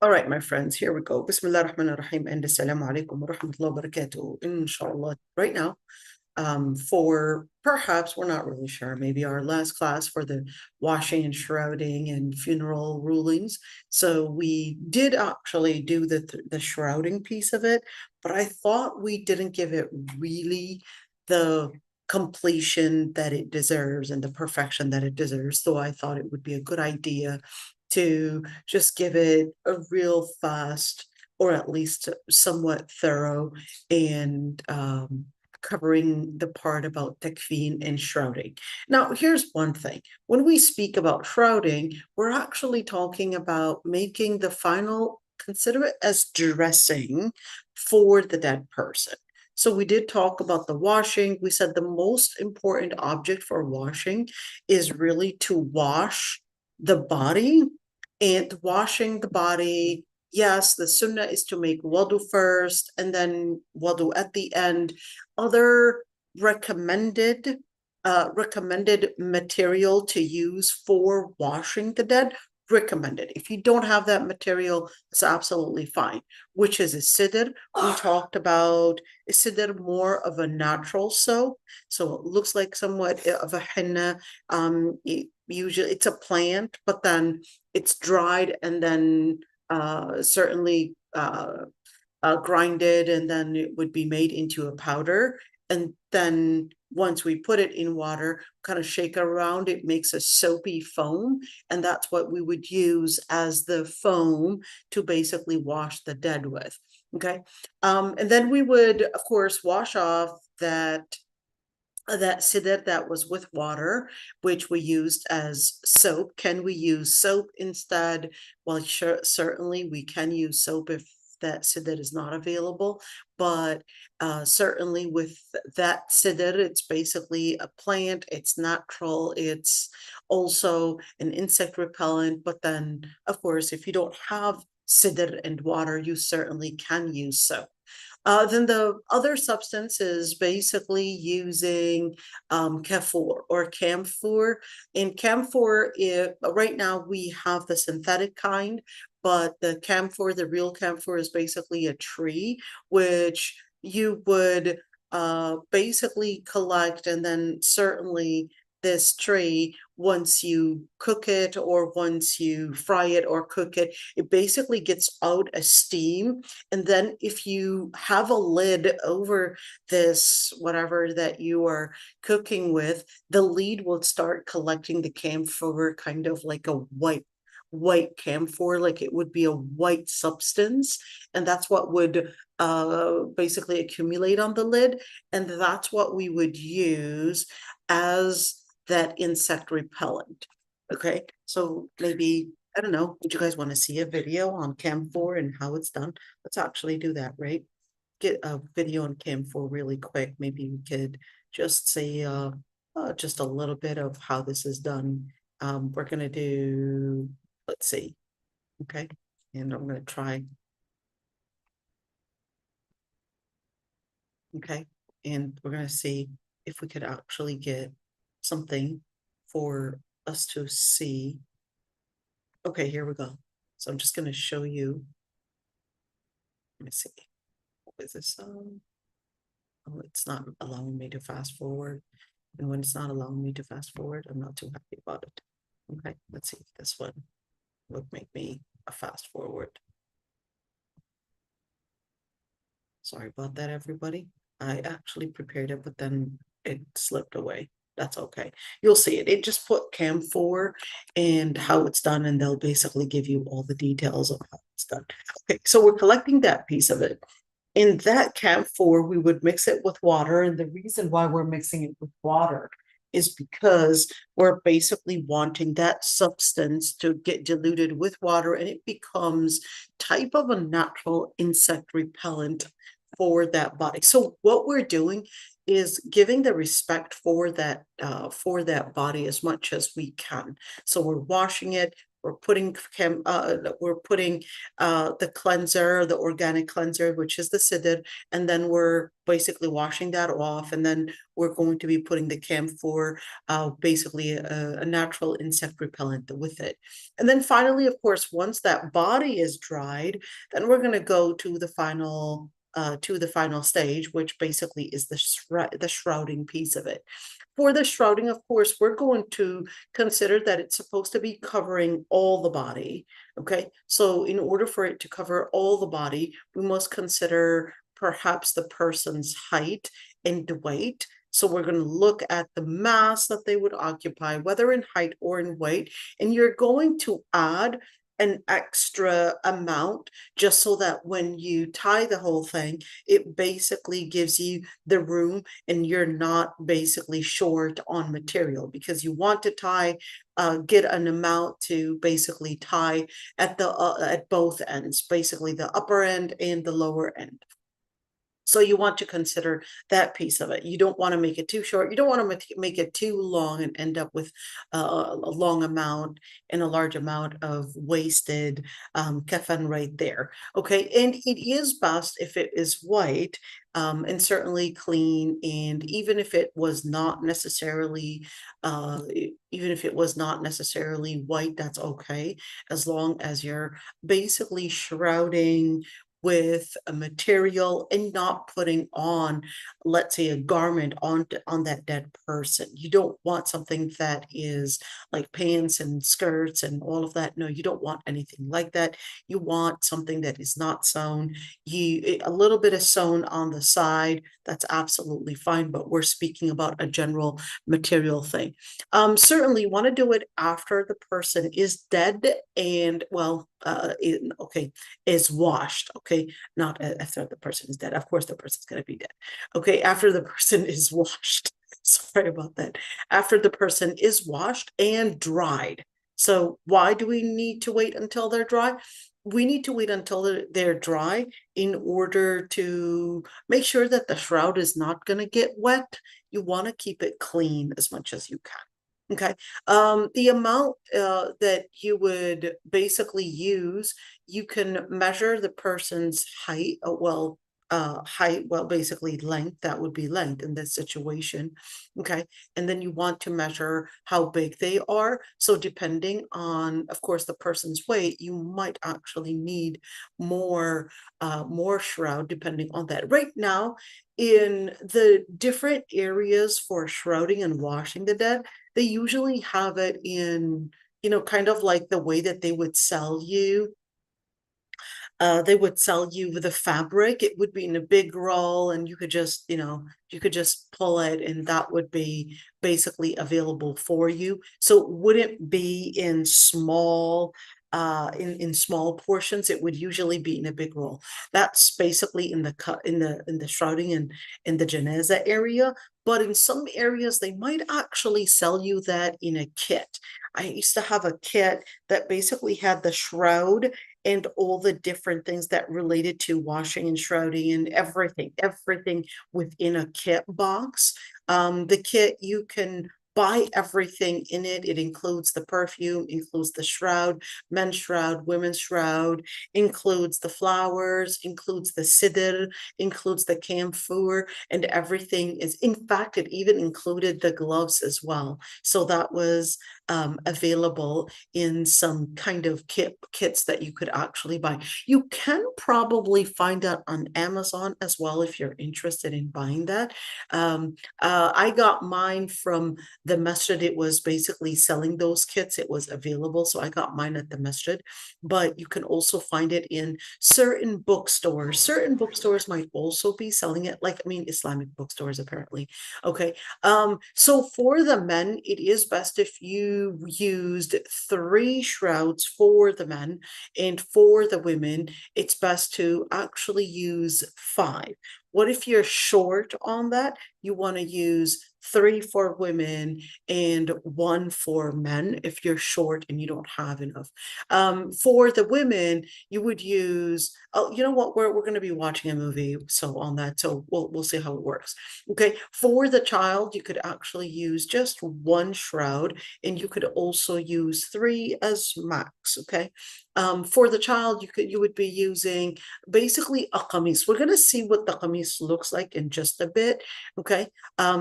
All right, my friends, here we go. Bismillah ar-Rahman ar-Rahim and Assalamu alaikum wa rahmatullahi wa barakatuh. Inshallah, right now, for perhaps, we're not really sure, maybe our last class for the washing and shrouding and funeral rulings. So we did actually do the shrouding piece of it, but I thought we didn't give it really the completion that it deserves and the perfection that it deserves. So I thought it would be a good idea to just give it a real fast or at least somewhat thorough and covering the part about takfeen and shrouding. Now, here's one thing. When we speak about shrouding, we're actually talking about making the final, consider it as dressing for the dead person. So we did talk about the washing. We said the most important object for washing is really to wash the body, and washing the body. Yes, the sunnah is to make wudu first and then wudu at the end. Other recommended material to use for washing the dead, recommended. If you don't have that material, it's absolutely fine, which is a sidr. We talked about a sidr, more of a natural soap. So it looks like somewhat of a henna. Usually it's a plant, but then it's dried and then certainly grinded, and then it would be made into a powder. And then once we put it in water, kind of shake around, it makes a soapy foam. And that's what we would use as the foam to basically wash the dead with. Okay. And then we would, of course, wash off that sidr that was with water, which we used as soap. Can we use soap instead? Well, sure, certainly we can use soap if that sidr is not available, but certainly with that sidr, it's basically a plant, it's natural, it's also an insect repellent. But then, of course, if you don't have sidr and water, you certainly can use soap. Then the other substance is basically using kafur or camphor. In camphor, right now we have the synthetic kind, but the camphor, the real camphor, is basically a tree, which you would basically collect, and then certainly this tree, once you cook it or once you fry it or cook it, it basically gets out a steam. And then if you have a lid over this, whatever that you are cooking with, the lid will start collecting the camphor, kind of like a white camphor, like it would be a white substance. And that's what would basically accumulate on the lid. And that's what we would use as that insect repellent. Okay, so maybe, I don't know, would you guys want to see a video on camphor and how it's done? Let's actually do that, right? Get a video on camphor really quick. Maybe we could just say just a little bit of how this is done. We're gonna do, let's see, okay, and I'm gonna try, okay, and we're gonna see if we could actually get something for us to see. Okay, here we go. So I'm just going to show you. Let me see. What is this? Oh, it's not allowing me to fast forward. And when it's not allowing me to fast forward, I'm not too happy about it. Okay, let's see if this one would make me a fast forward. Sorry about that, everybody. I actually prepared it, but then it slipped away. That's okay. You'll see it. It just put camphor and how it's done, and they'll basically give you all the details of how it's done. Okay, so we're collecting that piece of it. In that camphor, we would mix it with water. And the reason why we're mixing it with water is because we're basically wanting that substance to get diluted with water, and it becomes type of a natural insect repellent for that body. So what we're doing is giving the respect for that body as much as we can. So we're washing it, we're putting the cleanser, the organic cleanser, which is the sidr, and then we're basically washing that off, and then we're going to be putting the camphor, basically a natural insect repellent with it. And then finally, of course, once that body is dried, then we're going to go to the final stage, which basically is the shrouding piece of it. For the shrouding, of course, we're going to consider that it's supposed to be covering all the body. Okay, so in order for it to cover all the body, we must consider perhaps the person's height and weight. So we're going to look at the mass that they would occupy, whether in height or in weight, and you're going to add an extra amount just so that when you tie the whole thing, it basically gives you the room and you're not basically short on material, because you want to tie, get an amount to basically tie at both ends, basically the upper end and the lower end. So you want to consider that piece of it. You don't want to make it too short. You don't want to make it too long and end up with a long amount and a large amount of wasted kafan right there. Okay, and it is best if it is white, and certainly clean. And even if it was not necessarily, white, that's okay, as long as you're basically shrouding with a material and not putting on, let's say, a garment on that dead person. You don't want something that is like pants and skirts and all of that. No, you don't want anything like that. You want something that is not sewn. A little bit of sewn on the side, that's absolutely fine, but we're speaking about a general material thing. Certainly want to do it after the person is dead and, well, is washed. Okay, not after the person is dead. Of course, the person's going to be dead. Okay, after the person is washed. Sorry about that. After the person is washed and dried. So why do we need to wait until they're dry? We need to wait until they're dry in order to make sure that the shroud is not going to get wet. You want to keep it clean as much as you can. Okay, the amount that you would basically use, you can measure the person's height, basically length, that would be length in this situation. Okay, and then you want to measure how big they are. So depending on, of course, the person's weight, you might actually need more shroud depending on that. Right now, in the different areas for shrouding and washing the dead, they usually have it in, kind of like the way that they would sell you. They would sell you the fabric. It would be in a big roll, and you could just, pull it, and that would be basically available for you. So it wouldn't be in small small portions. It would usually be in a big roll. That's basically in the shrouding and in the janaza area. But in some areas, they might actually sell you that in a kit. I used to have a kit that basically had the shroud and all the different things that related to washing and shrouding and everything within a kit box. The kit, you can buy everything in it. It includes the perfume, includes the shroud, men's shroud, women's shroud, includes the flowers, includes the sidr, includes the camphor, and everything is, in fact, it even included the gloves as well. So that was available in some kind of kits that you could actually buy. You can probably find that on Amazon as well if you're interested in buying that. I got mine from the masjid. It was basically selling those kits. It was available, so I got mine at the masjid. But you can also find it in certain bookstores. Certain bookstores might also be selling it, like, Islamic bookstores apparently. Okay, so for the men, it is best if you used 3 shrouds for the men, and for the women, it's best to actually use 5. What if you're short on that? You want to use 3 for women and 1 for men if you're short and you don't have enough. For the women, you would use, oh, you know what, we're going to be watching a movie, so on that, so we'll see how it works. Okay, for the child, you could actually use just 1 shroud, and you could also use 3 as max. Okay, for the child, you would be using basically a qamis. We're going to see what the qamis looks like in just a bit. Okay,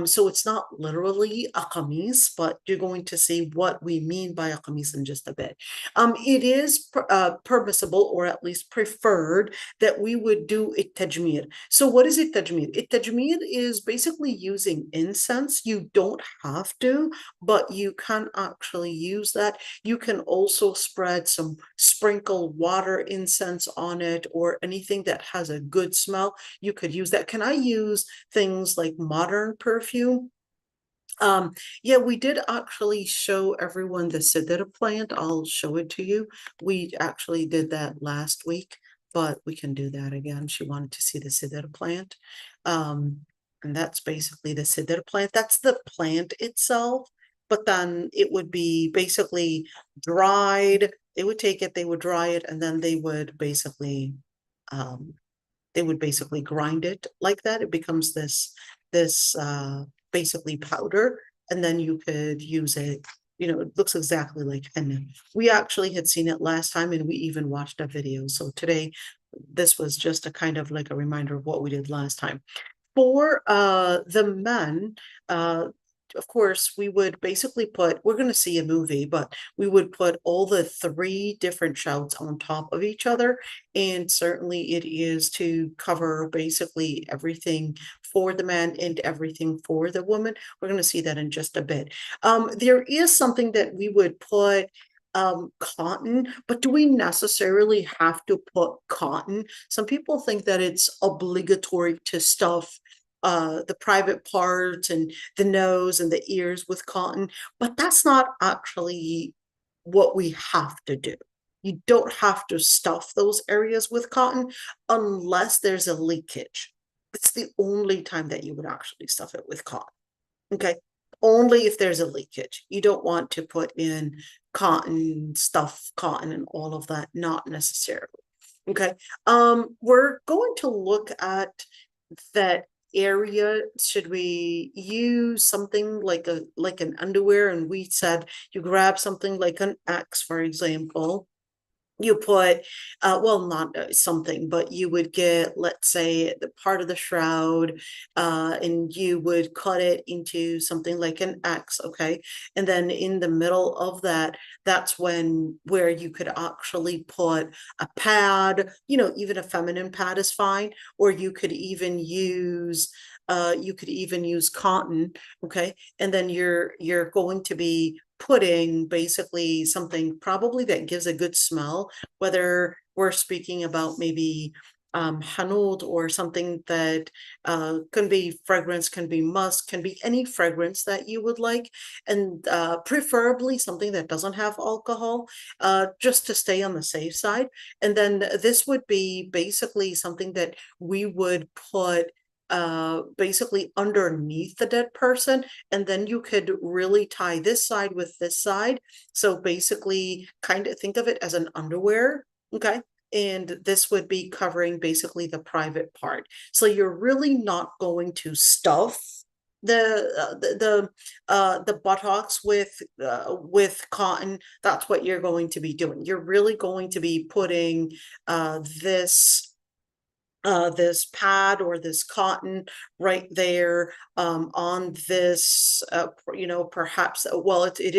so it's not literally a qamis, but you're going to see what we mean by a qamis in just a bit. It is permissible, or at least preferred, that we would do it tajmir. So what is it tajmir? It tajmir is basically using incense. You don't have to, but you can actually use that. You can also spread some sprinkle water incense on it, or anything that has a good smell. You could use that. Can I use things like modern perfume? Yeah, we did actually show everyone the cedar plant. I'll show it to you. We actually did that last week, but we can do that again. She wanted to see the cedar plant. And that's basically the cedar plant. That's the plant itself, but then it would be basically dried. They would take it, they would dry it, and then they would basically grind it like that. It becomes this basically powder, and then you could use it. It looks exactly like henna. We actually had seen it last time, and we even watched a video. So today, this was just a kind of like a reminder of what we did last time. For the men, of course, we would basically put, we're going to see a movie, but we would put all the 3 different shouts on top of each other. And certainly it is to cover basically everything for the man and everything for the woman. We're going to see that in just a bit. There is something that we would put cotton, but do we necessarily have to put cotton? Some people think that it's obligatory to stuff the private parts and the nose and the ears with cotton, but that's not actually what we have to do. You don't have to stuff those areas with cotton unless there's a leakage. It's the only time that you would actually stuff it with cotton. Okay, only if there's a leakage. You don't want to put in cotton, stuff cotton and all of that, not necessarily. Okay, we're going to look at that area. Should we use something like an underwear? And we said you grab something like an X, for example. You put, well, not something, but you would get, let's say, the part of the shroud, and you would cut it into something like an X, okay? And then in the middle of that, that's where you could actually put a pad, even a feminine pad is fine, or you could even use cotton, okay? And then you're going to be putting basically something probably that gives a good smell, whether we're speaking about maybe hanout or something that can be fragrance, can be musk, can be any fragrance that you would like, and preferably something that doesn't have alcohol, just to stay on the safe side. And then this would be basically something that we would put basically underneath the dead person, and then you could really tie this side with this side. So basically kind of think of it as an underwear, okay? And this would be covering basically the private part. So you're really not going to stuff the buttocks with cotton. That's what you're going to be doing. You're really going to be putting this pad or this cotton right there on this, perhaps, well, it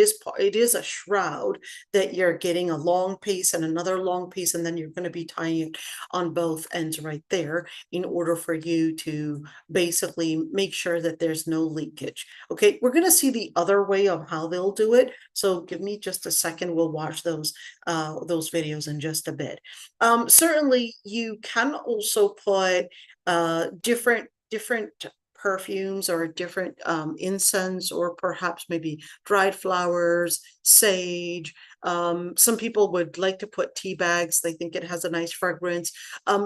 is a shroud that you're getting a long piece and another long piece, and then you're going to be tying it on both ends right there in order for you to basically make sure that there's no leakage. Okay, we're going to see the other way of how they'll do it. So give me just a second. We'll watch those videos in just a bit. Certainly you can also put different perfumes or different incense, or perhaps maybe dried flowers, sage. Some people would like to put tea bags. They think it has a nice fragrance.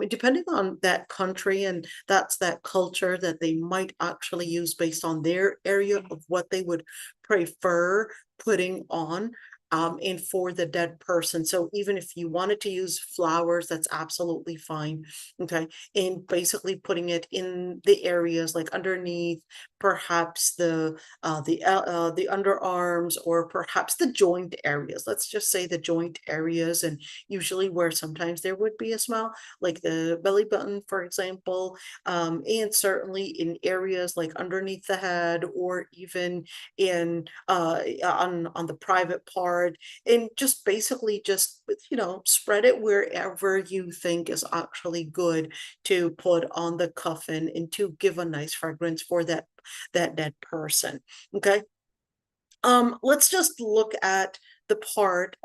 Depending on that country, and that's that culture that they might actually use based on their area of what they would prefer putting on. And for the dead person. So even if you wanted to use flowers, that's absolutely fine. Okay. And basically putting it in the areas like underneath, perhaps the underarms, or perhaps the joint areas. Let's just say the joint areas, and usually where sometimes there would be a smell, like the belly button, for example, and certainly in areas like underneath the head, or even in on the private part, and just basically just spread it wherever you think is actually good to put on the coffin, and to give a nice fragrance for that dead person. Okay. Let's just look at the part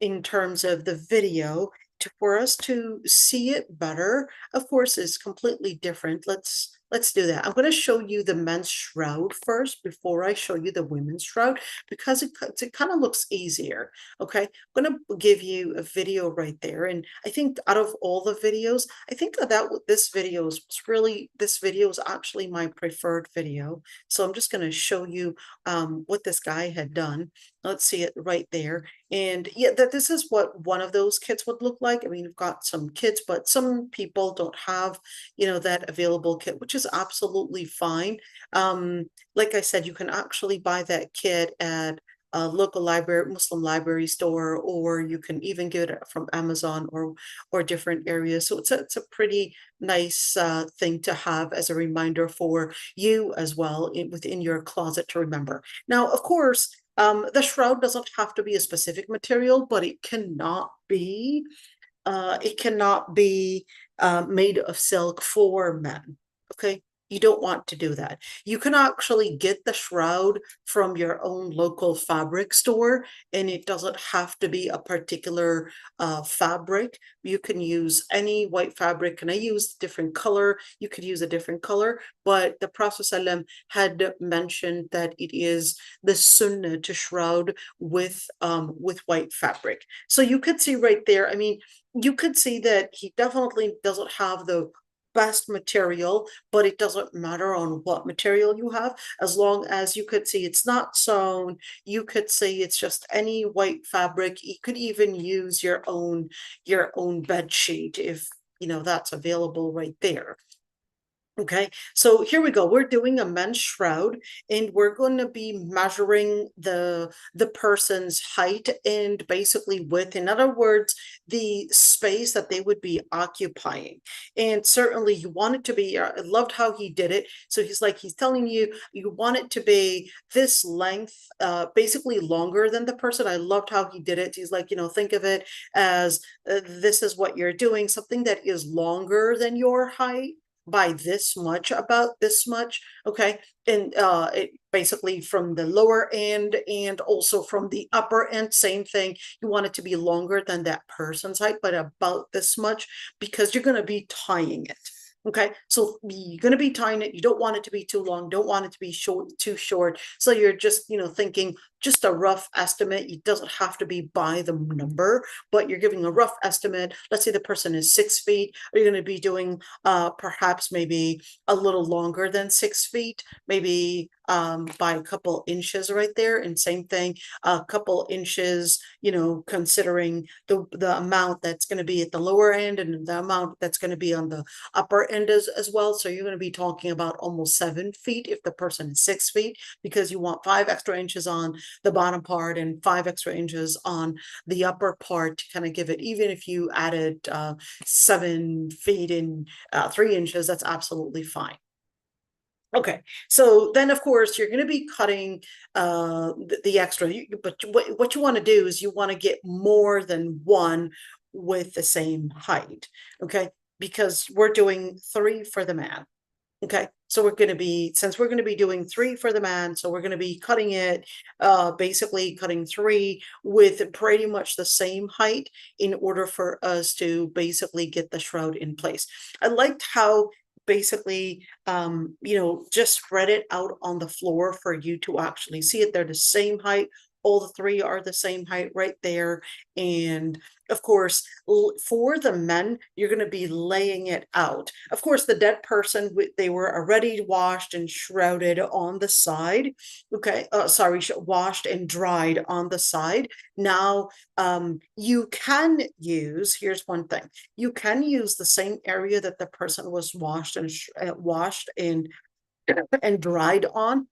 in terms of the video, for us to see it better. Of course, is completely different. Let's do that. I'm going to show you the men's shroud first before I show you the women's shroud, because it kind of looks easier. Okay, I'm going to give you a video right there, and I think out of all the videos, I think this video is actually my preferred video. So I'm just going to show you what this guy had done. Let's see it right there. And yeah, that this is what one of those kits would look like. I mean, we've got some kits, but some people don't have, that available kit, which is absolutely fine. Like I said, you can actually buy that kit at a local library, Muslim library store, or you can even get it from Amazon or different areas. So it's a pretty nice thing to have as a reminder for you as well within your closet to remember. Now, of course, the shroud doesn't have to be a specific material, but it cannot be made of silk for men. Okay. You don't want to do that. You can actually get the shroud from your own local fabric store, and it doesn't have to be a particular fabric. You can use any white fabric. And I used a different color. You could use a different color, but the Prophet ﷺ had mentioned that it is the sunnah to shroud with white fabric. So you could see right there, I mean, you could see that he definitely doesn't have the best material, but it doesn't matter on what material you have, as long as you could see it's not sewn. You could see it's just any white fabric. You could even use your own bed sheet if that's available right there. Okay, so here we go. We're doing a men's shroud, and we're going to be measuring the person's height and basically width. In other words, the space that they would be occupying. And certainly you want it to be, I loved how he did it. So he's telling you, you want it to be this length, basically longer than the person. I loved how he did it. He's like, think of it as this is what you're doing, something that is longer than your height by this much, about this much. Okay, and it basically from the lower end and also from the upper end, same thing. You want it to be longer than that person's height, but about this much, because you're going to be tying it. Okay, so you're going to be tying it. You don't want it to be too long, don't want it to be too short. So you're just thinking just a rough estimate. It doesn't have to be by the number, but you're giving a rough estimate. Let's say the person is 6 feet. Are you going to be doing perhaps maybe a little longer than 6 feet, maybe by a couple inches right there? And same thing, a couple inches, considering the amount that's going to be at the lower end and the amount that's going to be on the upper end as well. So you're going to be talking about almost 7 feet if the person is 6 feet, because you want 5 extra inches on the bottom part and 5 extra inches on the upper part to kind of give it. Even if you added 7 feet and 3 inches, that's absolutely fine. Okay, so then of course you're going to be cutting the extra, but what you want to do is you want to get more than one with the same height. Okay, because we're doing 3 for the man. Okay, so since we're going to be doing 3 for the man, so we're going to be cutting it, basically cutting 3 with pretty much the same height in order for us to basically get the shroud in place. I liked how basically, just spread it out on the floor for you to actually see it. They're the same height. All the three are the same height right there. And of course, for the men, you're going to be laying it out. Of course, the dead person, they were already washed and shrouded on the side. Okay, sorry, washed and dried on the side. Now, you can use, here's one thing, you can use the same area that the person was washed and dried on.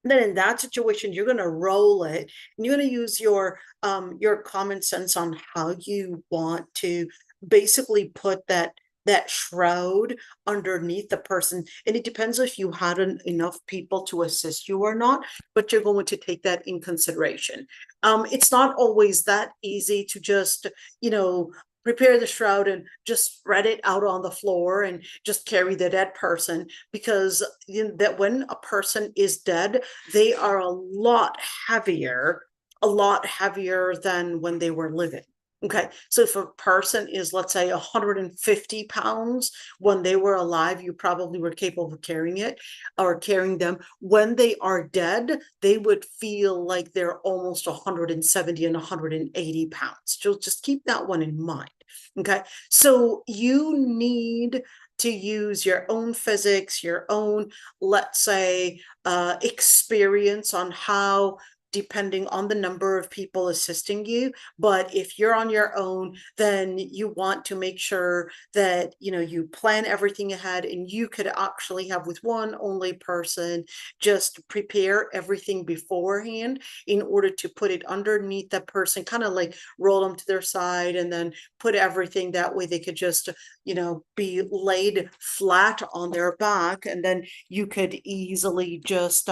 Then in that situation, you're going to roll it, and you're going to use your common sense on how you want to basically put that shroud underneath the person. And it depends if you had enough people to assist you or not, but you're going to take that in consideration. It's not always that easy to just, prepare the shroud and just spread it out on the floor and just carry the dead person, because that when a person is dead, they are a lot heavier than when they were living. Okay, so if a person is, let's say, 150 pounds when they were alive, you probably were capable of carrying it or carrying them. When they are dead, they would feel like they're almost 170 and 180 pounds. So just keep that one in mind. Okay, so you need to use your own physics, your own, let's say, experience on how, depending on the number of people assisting you. But if you're on your own, then you want to make sure that, you plan everything ahead, and you could actually have, with one only person, just prepare everything beforehand in order to put it underneath that person, kind of like roll them to their side, and then put everything that way they could just, be laid flat on their back, and then you could easily just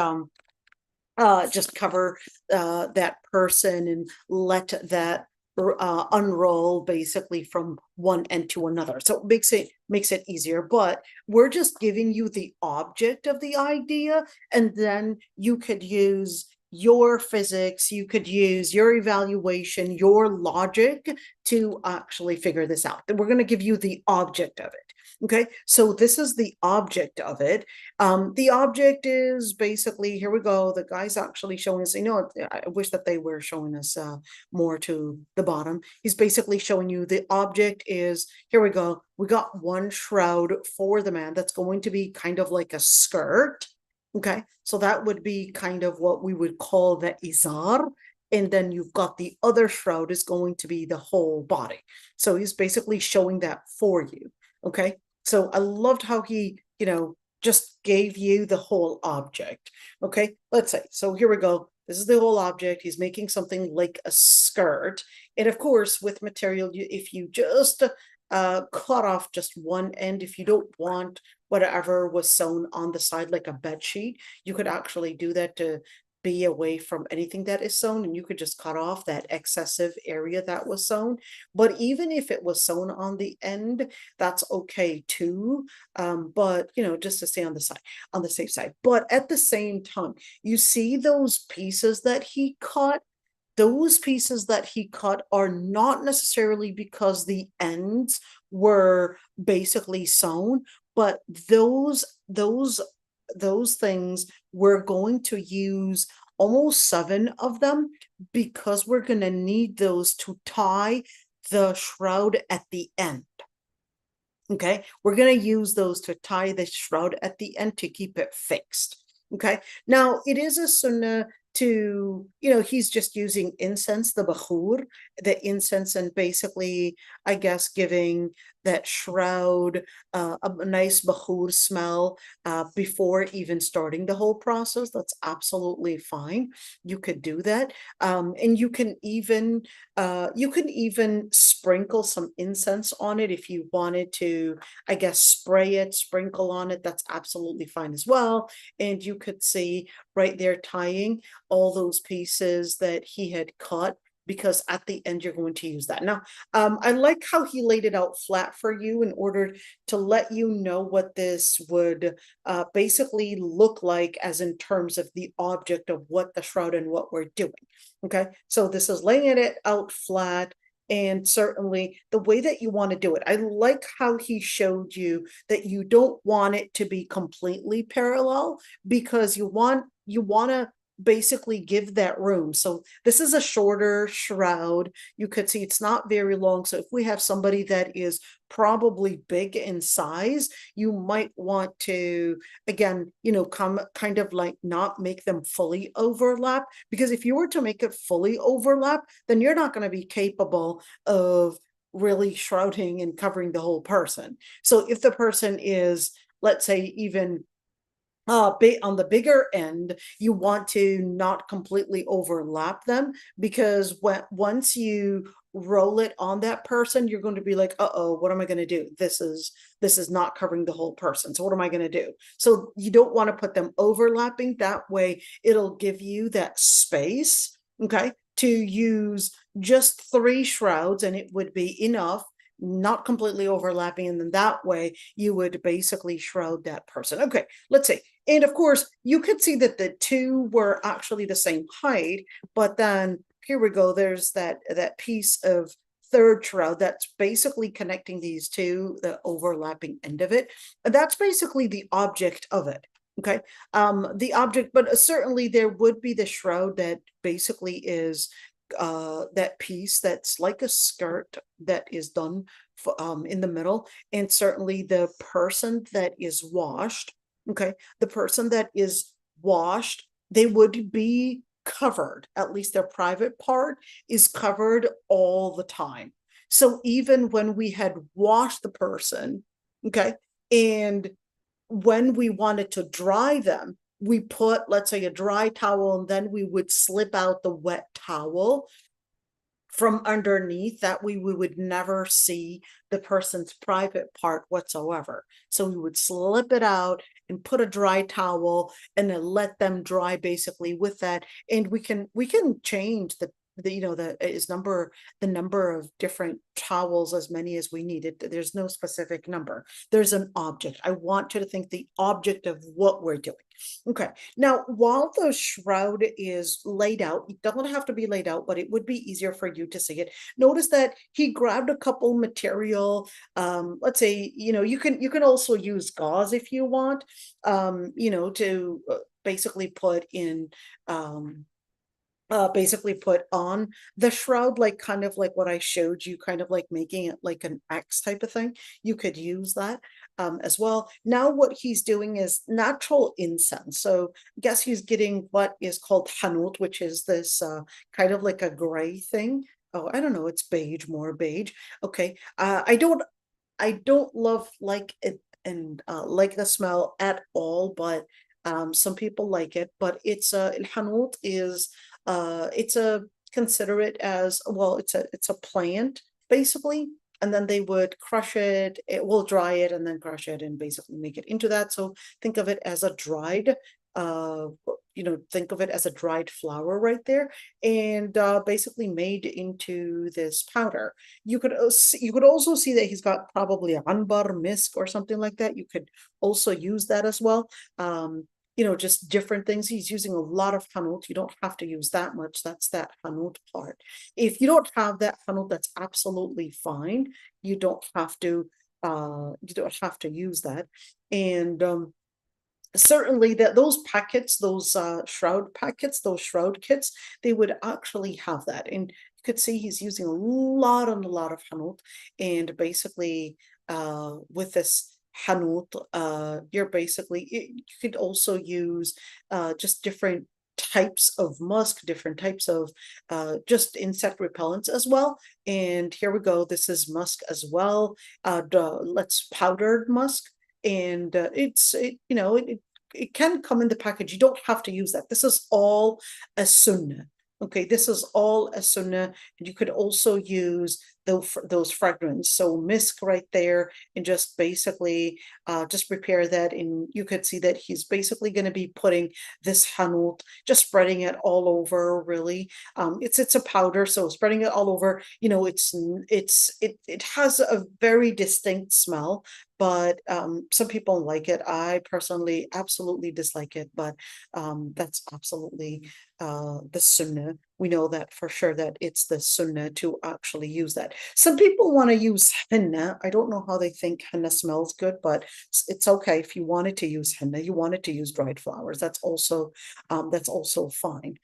cover that person and let that unroll basically from one end to another. So it makes it easier, but we're just giving you the object of the idea, and then you could use your physics, you could use your evaluation, your logic to actually figure this out. We're going to give you the object of it. Okay, so this is the object of it. The object is basically, here we go. The guy's actually showing us, I wish that they were showing us more to the bottom. He's basically showing you the object is, here we go. We got one shroud for the man that's going to be kind of like a skirt. Okay, so that would be kind of what we would call the izar. And then you've got the other shroud is going to be the whole body. So he's basically showing that for you. Okay, so I loved how he, just gave you the whole object. Okay, let's say, so here we go. This is the whole object. He's making something like a skirt. And of course, with material, if you just cut off just one end, if you don't want whatever was sewn on the side like a bed sheet, you could actually do that to be away from anything that is sewn, and you could just cut off that excessive area that was sewn. But even if it was sewn on the end, that's okay too. But just to stay on the safe side. But at the same time, you see those pieces that he cut. Those pieces that he cut are not necessarily because the ends were basically sewn, but those things, we're going to use almost 7 of them, because we're going to need those to tie the shroud at the end. Okay, we're going to use those to tie the shroud at the end to keep it fixed. Okay, now it is a sunnah to, he's just using incense, the bakhur, the incense, and basically, I guess, giving that shroud a nice bakhur smell before even starting the whole process. That's absolutely fine. You could do that. And you can even sprinkle some incense on it if you wanted to, I guess, sprinkle on it. That's absolutely fine as well. And you could see right there tying all those pieces that he had cut, because at the end you're going to use that. Now, I like how he laid it out flat for you in order to let you know what this would basically look like, as in terms of the object of what the shroud and what we're doing. Okay, so this is laying it out flat. And certainly the way that you want to do it, I like how he showed you that you don't want it to be completely parallel, because you want to basically give that room. So this is a shorter shroud. You could see it's not very long. So if we have somebody that is probably big in size, you might want to, again, come kind of like not make them fully overlap, because if you were to make it fully overlap, then you're not going to be capable of really shrouding and covering the whole person. So if the person is, let's say, even on the bigger end, you want to not completely overlap them, because once you roll it on that person, you're going to be like, uh-oh, what am I going to do? This is not covering the whole person. So what am I going to do? So you don't want to put them overlapping. That way it'll give you that space, okay, to use just 3 shrouds, and it would be enough, not completely overlapping, and then that way you would basically shroud that person. Okay, let's see. And of course, you could see that the 2 were actually the same height, but then here we go, there's that piece of 3rd shroud that's basically connecting these 2, the overlapping end of it. And that's basically the object of it. Okay, the object, but certainly there would be the shroud that basically is that piece that's like a skirt that is done in the middle, and certainly the person that is washed, okay, the person that is washed, they would be covered, at least their private part is covered all the time. So even when we had washed the person, okay, and when we wanted to dry them, we put, let's say, a dry towel, and then we would slip out the wet towel from underneath. That way we would never see the person's private part whatsoever. So we would slip it out and put a dry towel and then let them dry basically with that. And we can change the number of different towels, as many as we needed. There's no specific number. There's an object. I want you to think the object of what we're doing. Okay, now while the shroud is laid out, it doesn't have to be laid out, but it would be easier for you to see it. Notice that he grabbed a couple material. Let's say, you can also use gauze if you want, to basically put in basically put on the shroud, like kind of like what I showed you, kind of like making it like an X type of thing. You could use that as well. Now what he's doing is natural incense. So I guess he's getting what is called hanut, which is this kind of like a gray thing. Oh, I don't know, it's beige, more beige. Okay, I don't love like it and like the smell at all, but some people like it. But it's hanut is it's a consider it as, well, it's a plant basically, and then they would crush it, it will dry it and then crush it and basically make it into that. So think of it as a dried think of it as a dried flower right there, and basically made into this powder. You could also see that he's got probably a anbar misk or something like that. You could also use that as well. Just different things. He's using a lot of hanut. You don't have to use that much. That's that hanut part. If you don't have that hanut, that's absolutely fine. You don't have to use that. And certainly those packets, those shroud packets, those shroud kits, they would actually have that. And you could see he's using a lot and a lot of hanut. And basically with this hanut, you could also use just different types of musk, different types of just insect repellents as well. And here we go, this is musk as well. Let's powdered musk. And it can come in the package. You don't have to use that. This is all a sunnah. Okay, this is all a sunnah. And you could also use those fragrances. So misk right there, and just basically just prepare that. And you could see that he's basically going to be putting this hanut, just spreading it all over, really. It's a powder, so spreading it all over, it has a very distinct smell, but some people like it. I personally absolutely dislike it, but that's absolutely the sunnah. We know that for sure that it's the sunnah to actually use that. Some people want to use henna. I don't know how they think henna smells good, but it's okay if you wanted to use henna, you wanted to use dried flowers. That's also fine.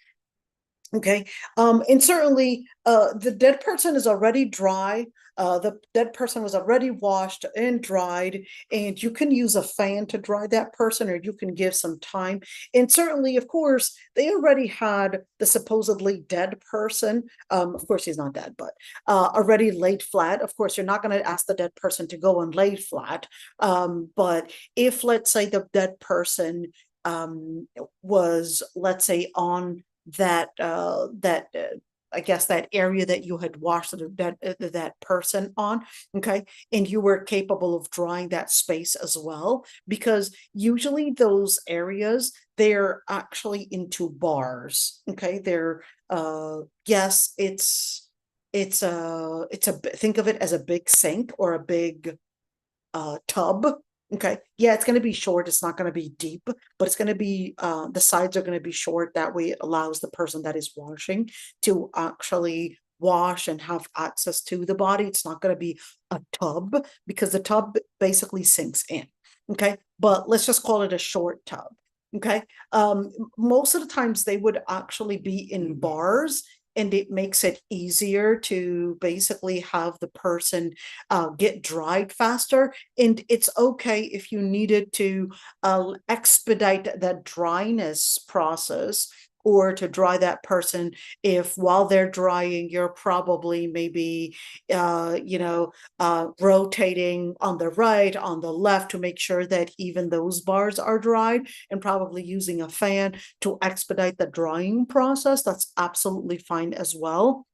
Okay. And certainly the dead person is already dry. The dead person was already washed and dried, and you can use a fan to dry that person, or you can give some time. And certainly, of course, they already had the supposedly dead person. Of course, he's not dead, but already laid flat. Of course, you're not going to ask the dead person to go and lay flat. But if, let's say, the dead person was, let's say, on that I guess that area that you had washed that person on, okay, and you were capable of drying that space as well, because usually those areas, they're actually into bars, okay, they're yes, it's a think of it as a big sink or a big tub. Okay. Yeah, it's going to be short. It's not going to be deep, but it's going to be, the sides are going to be short. That way it allows the person that is washing to actually wash and have access to the body. It's not going to be a tub, because the tub basically sinks in. Okay. But let's just call it a short tub. Okay. Most of the times they would actually be in bars, and it makes it easier to basically have the person get dried faster. And it's okay if you needed to expedite that dryness process, or to dry that person, if while they're drying, you're probably maybe rotating on the right, on the left, to make sure that even those bars are dried, and probably using a fan to expedite the drying process. That's absolutely fine as well.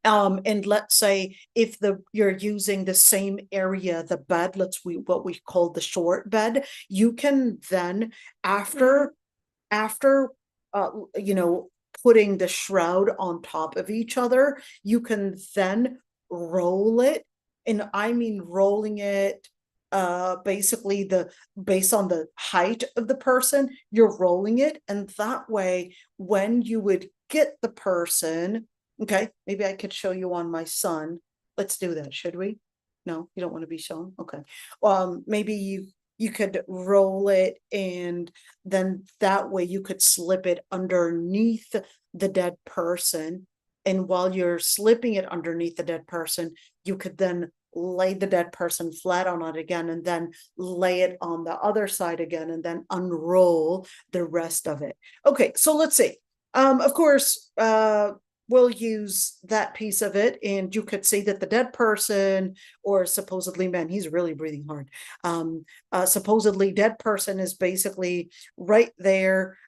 And let's say if you're using the same area, the bed, what we call the short bed, you can then, after putting the shroud on top of each other, you can then roll it. And I mean rolling it basically based on the height of the person, you're rolling it. And that way, when you would get the person, okay, maybe I could show you on my son. Let's do that, should we? No, you don't want to be shown? Okay. Maybe you could roll it, and then that way you could slip it underneath the dead person. And while you're slipping it underneath the dead person, you could then lay the dead person flat on it again, and then lay it on the other side again, and then unroll the rest of it. Okay, so let's see. Of course, we'll use that piece of it, and you could see that the dead person, or supposedly, man, he's really breathing hard. Supposedly dead person is basically right there,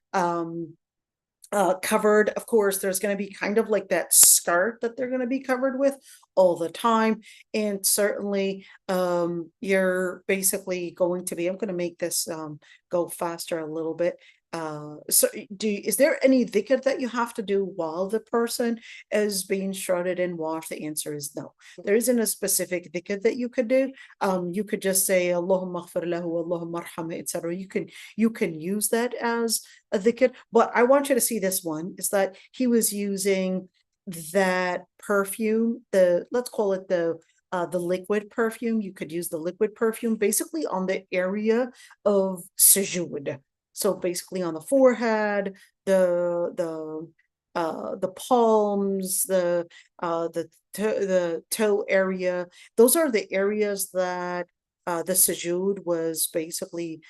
covered. Of course, there's going to be kind of like that skirt that they're going to be covered with all the time. And certainly you're basically going to be, I'm going to make this go faster a little bit. So is there any dhikr that you have to do while the person is being shrouded and washed? The answer is no. There isn't a specific dhikr that you could do. You could just say Allahumma aghfir lahu, Allahumma arhamah, etc. You can use that as a dhikr, but I want you to see this one, is that he was using that perfume, let's call it the liquid perfume. You could use the liquid perfume basically on the area of sujood. So basically on the forehead, the palms, the toe area. Those are the areas that the sujood was basically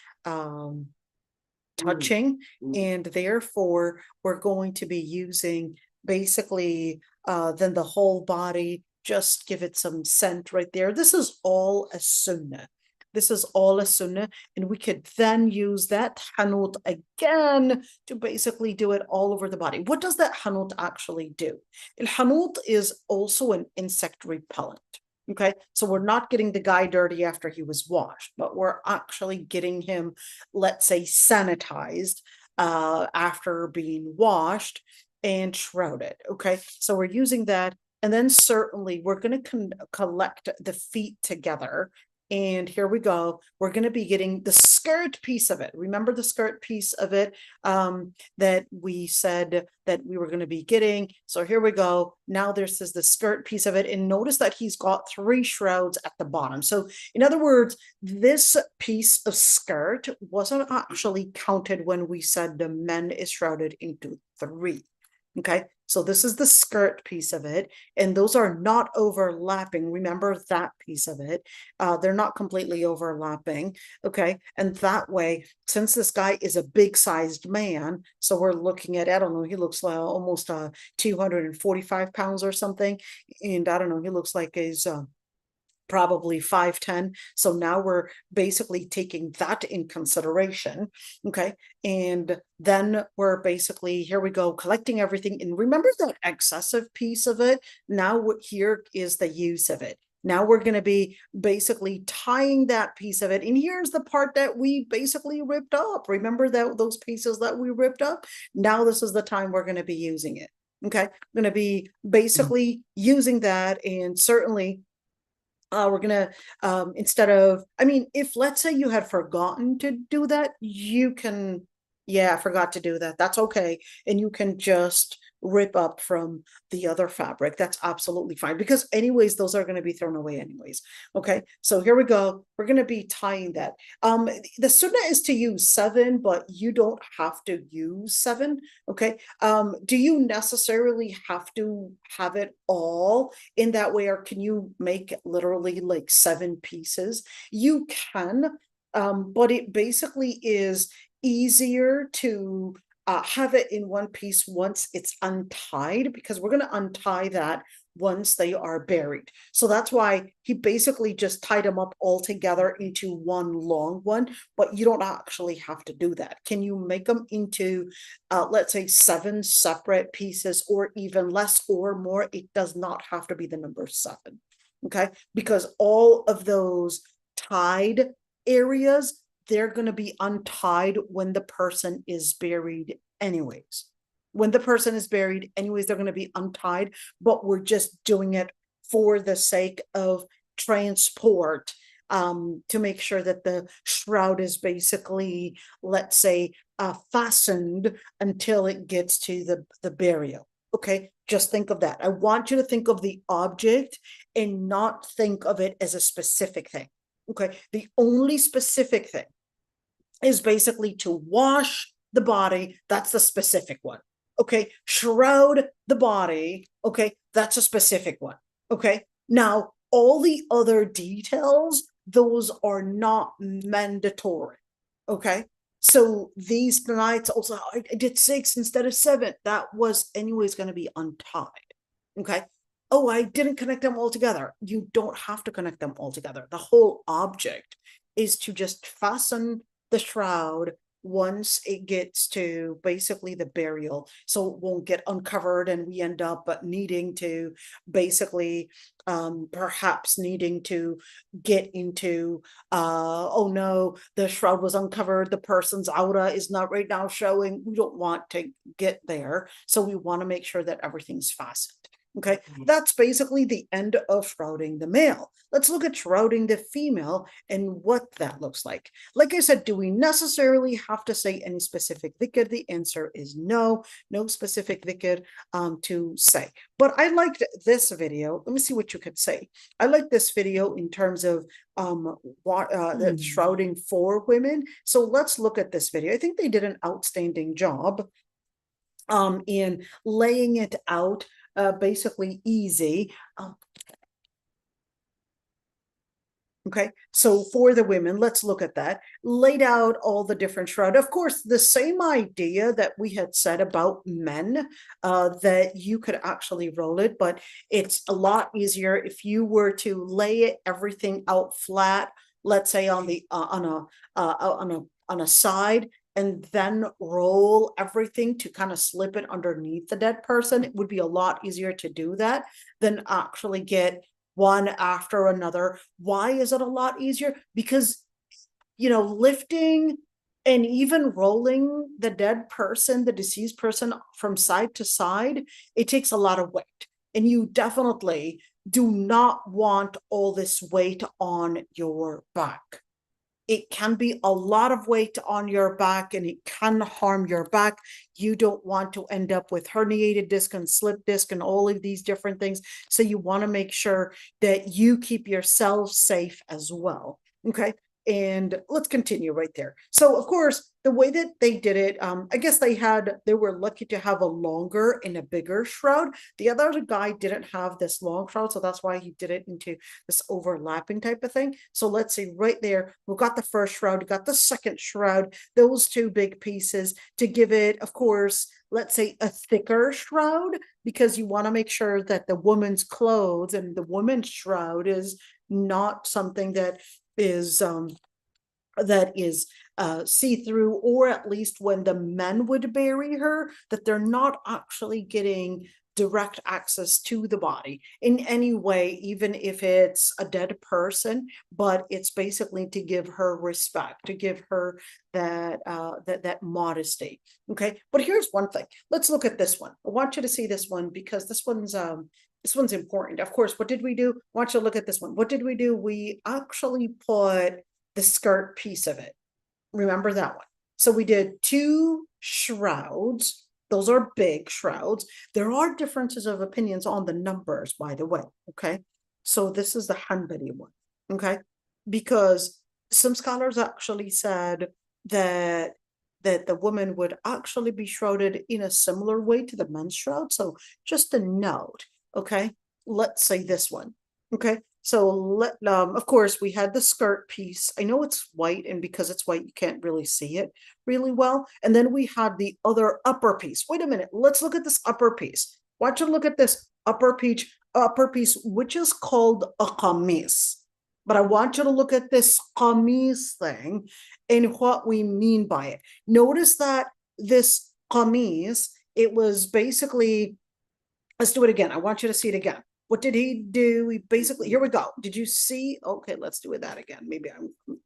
touching, and therefore we're going to be using basically then the whole body. Just give it some scent right there. This is all a sunnah. This is all a sunnah, and we could then use that hanut again to basically do it all over the body. What does that hanut actually do? Hanut is also an insect repellent. Okay, so we're not getting the guy dirty after he was washed, but we're actually getting him, let's say, sanitized after being washed and shrouded. Okay, so we're using that. And then certainly we're going to collect the feet together. And here we go. We're going to be getting the skirt piece of it. Remember the skirt piece of it that we said that we were going to be getting. So here we go. Now this is the skirt piece of it. And notice that he's got 3 shrouds at the bottom. So in other words, this piece of skirt wasn't actually counted when we said the men is shrouded into 3. Okay, so this is the skirt piece of it, and those are not overlapping. Remember that piece of it. They're not completely overlapping. Okay, and that way, since this guy is a big-sized man, so we're looking at, I don't know, he looks like almost 245 pounds or something, and I don't know, he looks like he's probably 5'10". So now we're basically taking that in consideration. Okay. And then we're basically, here we go, collecting everything. And remember that excessive piece of it. Now what here is the use of it. Now we're going to be basically tying that piece of it. And here's the part that we basically ripped up. Remember that those pieces that we ripped up? Now this is the time we're going to be using it. Okay. I'm going to be basically using that, and certainly we're gonna instead of, I mean, if let's say you had forgotten to do that, you can, yeah, I forgot to do that, that's okay, and you can just rip up from the other fabric. That's absolutely fine, because anyways those are going to be thrown away anyways. Okay, so here we go, we're going to be tying that. The sunnah is to use 7, but you don't have to use 7. Okay, do you necessarily have to have it all in that way, or can you make literally like 7 pieces? You can, but it basically is easier to have it in one piece once it's untied, because we're going to untie that once they are buried. So that's why he basically just tied them up all together into one long one, but you don't actually have to do that. Can you make them into, let's say 7 separate pieces, or even less or more? It does not have to be the number 7. Okay, because all of those tied areas, they're going to be untied when the person is buried anyways. When the person is buried anyways, they're going to be untied, but we're just doing it for the sake of transport, to make sure that the shroud is basically, let's say, fastened until it gets to the burial. Okay, just think of that. I want you to think of the object and not think of it as a specific thing. Okay, the only specific thing is basically to wash the body. That's the specific one. Okay, shroud the body. Okay, that's a specific one. Okay, now all the other details, those are not mandatory. Okay, so these nights also, I did 6 instead of 7. That was anyways going to be untied. Okay, oh, I didn't connect them all together. You don't have to connect them all together. The whole object is to just fasten the shroud once it gets to basically the burial, so it won't get uncovered and we end up needing to basically perhaps needing to get into oh no, the shroud was uncovered, the person's aura is not right now showing. We don't want to get there, so we want to make sure that everything's fastened. Okay, that's basically the end of shrouding the male. Let's look at shrouding the female and what that looks like. Like I said, do we necessarily have to say any specific dhikr? The answer is no, no specific dhikr to say. But I liked this video. Let me see what you could say. I like this video in terms of the shrouding for women. So let's look at this video. I think they did an outstanding job in laying it out. Basically easy. Okay, so for the women, let's look at that. Laid out all the different shroud. Of course, the same idea that we had said about men, that you could actually roll it, but it's a lot easier if you were to lay it everything out flat, let's say on the on a side, and then roll everything to kind of slip it underneath the dead person. It would be a lot easier to do that than actually get one after another. Why is it a lot easier? Because, you know, lifting and even rolling the dead person, the deceased person, from side to side, it takes a lot of weight. And you definitely do not want all this weight on your back. It can be a lot of weight on your back and it can harm your back. You don't want to end up with herniated disc and slip disc and all of these different things. So you want to make sure that you keep yourself safe as well. Okay. And let's continue right there. So of course, the way that they did it, I guess they were lucky to have a longer and a bigger shroud. The other guy didn't have this long shroud, so that's why he did it into this overlapping type of thing. So let's see right there, we've got the first shroud, we've got the second shroud, those two big pieces to give it, of course, let's say a thicker shroud, because you want to make sure that the woman's clothes and the woman's shroud is not something that is see-through, or at least when the men would bury her, that they're not actually getting direct access to the body in any way, even if it's a dead person, but it's basically to give her respect, to give her that modesty. Okay, but here's one thing. Let's look at this one. I want you to see this one because this one's important. Of course, what did we do? I want you to look at this one. What did we do? We actually put the skirt piece of it. Remember that one. So we did two shrouds. Those are big shrouds. There are differences of opinions on the numbers, by the way. Okay. So this is the Hanbali one. Okay. Because some scholars actually said that the woman would actually be shrouded in a similar way to the men's shroud. So just a note. Okay. Let's say this one. Okay. So of course, we had the skirt piece. I know it's white, and because it's white, you can't really see it really well. And then we had the other upper piece. Wait a minute. Let's look at this upper piece. Watch and look at this upper piece, which is called a qamis. But I want you to look at this qamis thing and what we mean by it. Notice that this qamis, it was basically, let's do it again. I want you to see it again. What did he do? He basically, here we go. Did you see? Okay, let's do that again. Maybe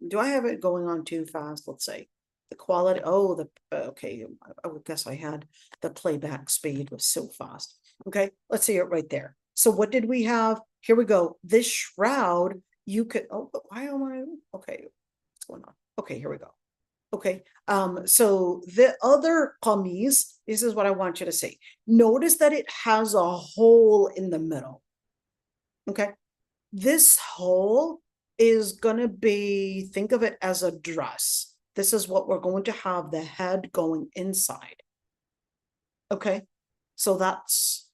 do I have it going on too fast? Let's say the quality. Oh, okay. I would guess I had the playback speed was so fast. Okay, let's see it right there. So what did we have? Here we go. This shroud, you could, why am I, okay, what's going on? Okay, here we go. Okay, so the other qamis, this is what I want you to see. Notice that it has a hole in the middle. Okay, this hole is going to be, think of it as a dress. This is what we're going to have the head going inside. Okay, so that's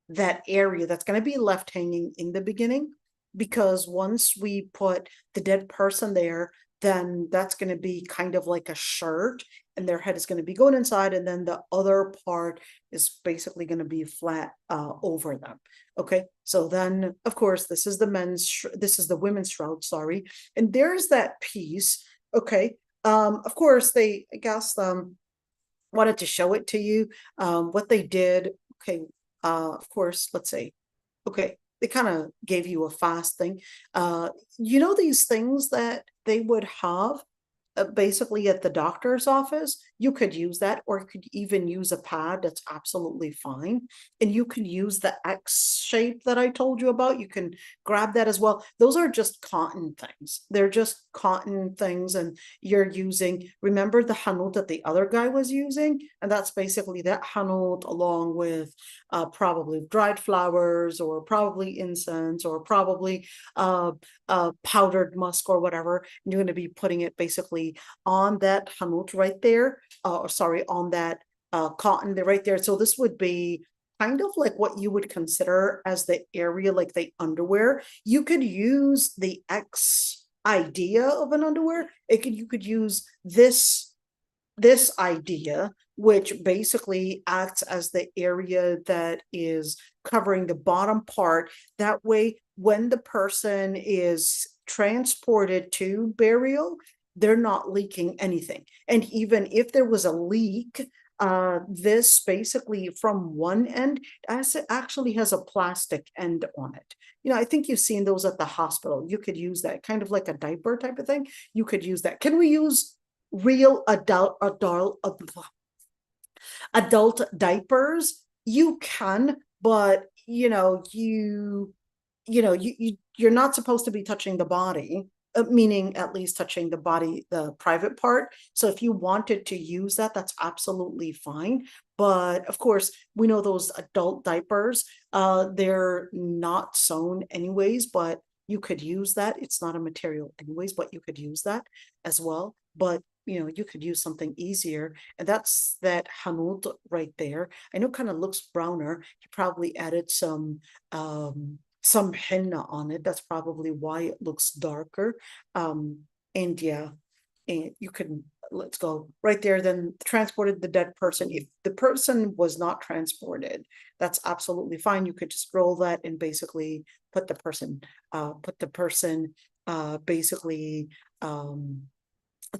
that area that's going to be left hanging in the beginning, because once we put the dead person there, then that's going to be kind of like a shirt, and their head is going to be going inside, and then the other part is basically going to be flat over them. Okay, so then of course this is the women's shroud, sorry, and there's that piece. Okay, of course they, I guess, wanted to show it to you, what they did. Okay, of course, let's say, okay, they kind of gave you a fast thing. You know, these things that they would have basically at the doctor's office, you could use that, or you could even use a pad. That's absolutely fine. And you can use the X shape that I told you about. You can grab that as well. Those are just cotton things. They're just cotton things. And you're using, remember the hanut that the other guy was using? And that's basically that hanut along with probably dried flowers, or probably incense, or probably powdered musk or whatever. And you're going to be putting it basically on that hanut right there, sorry, on that cotton right there. So this would be kind of like what you would consider as the area, like the underwear. You could use the X idea of an underwear. You could use this idea, which basically acts as the area that is covering the bottom part. That way, when the person is transported to burial, they're not leaking anything. And even if there was a leak, this basically from one end actually has a plastic end on it. You know, I think you've seen those at the hospital. You could use that kind of like a diaper type of thing. You could use that. Can we use real adult diapers? You can, but you know, you're not supposed to be touching the body, meaning at least touching the body, the private part. So if you wanted to use that, that's absolutely fine. But of course, we know those adult diapers, they're not sewn anyways, but you could use that. It's not a material anyways, but you could use that as well. But you could use something easier, and that's that hanud right there. I know it kind of looks browner. You probably added some henna on it. That's probably why it looks darker. And yeah, and you can, let's go right there. Then transported the dead person. If the person was not transported, that's absolutely fine. You could just roll that and basically put the person basically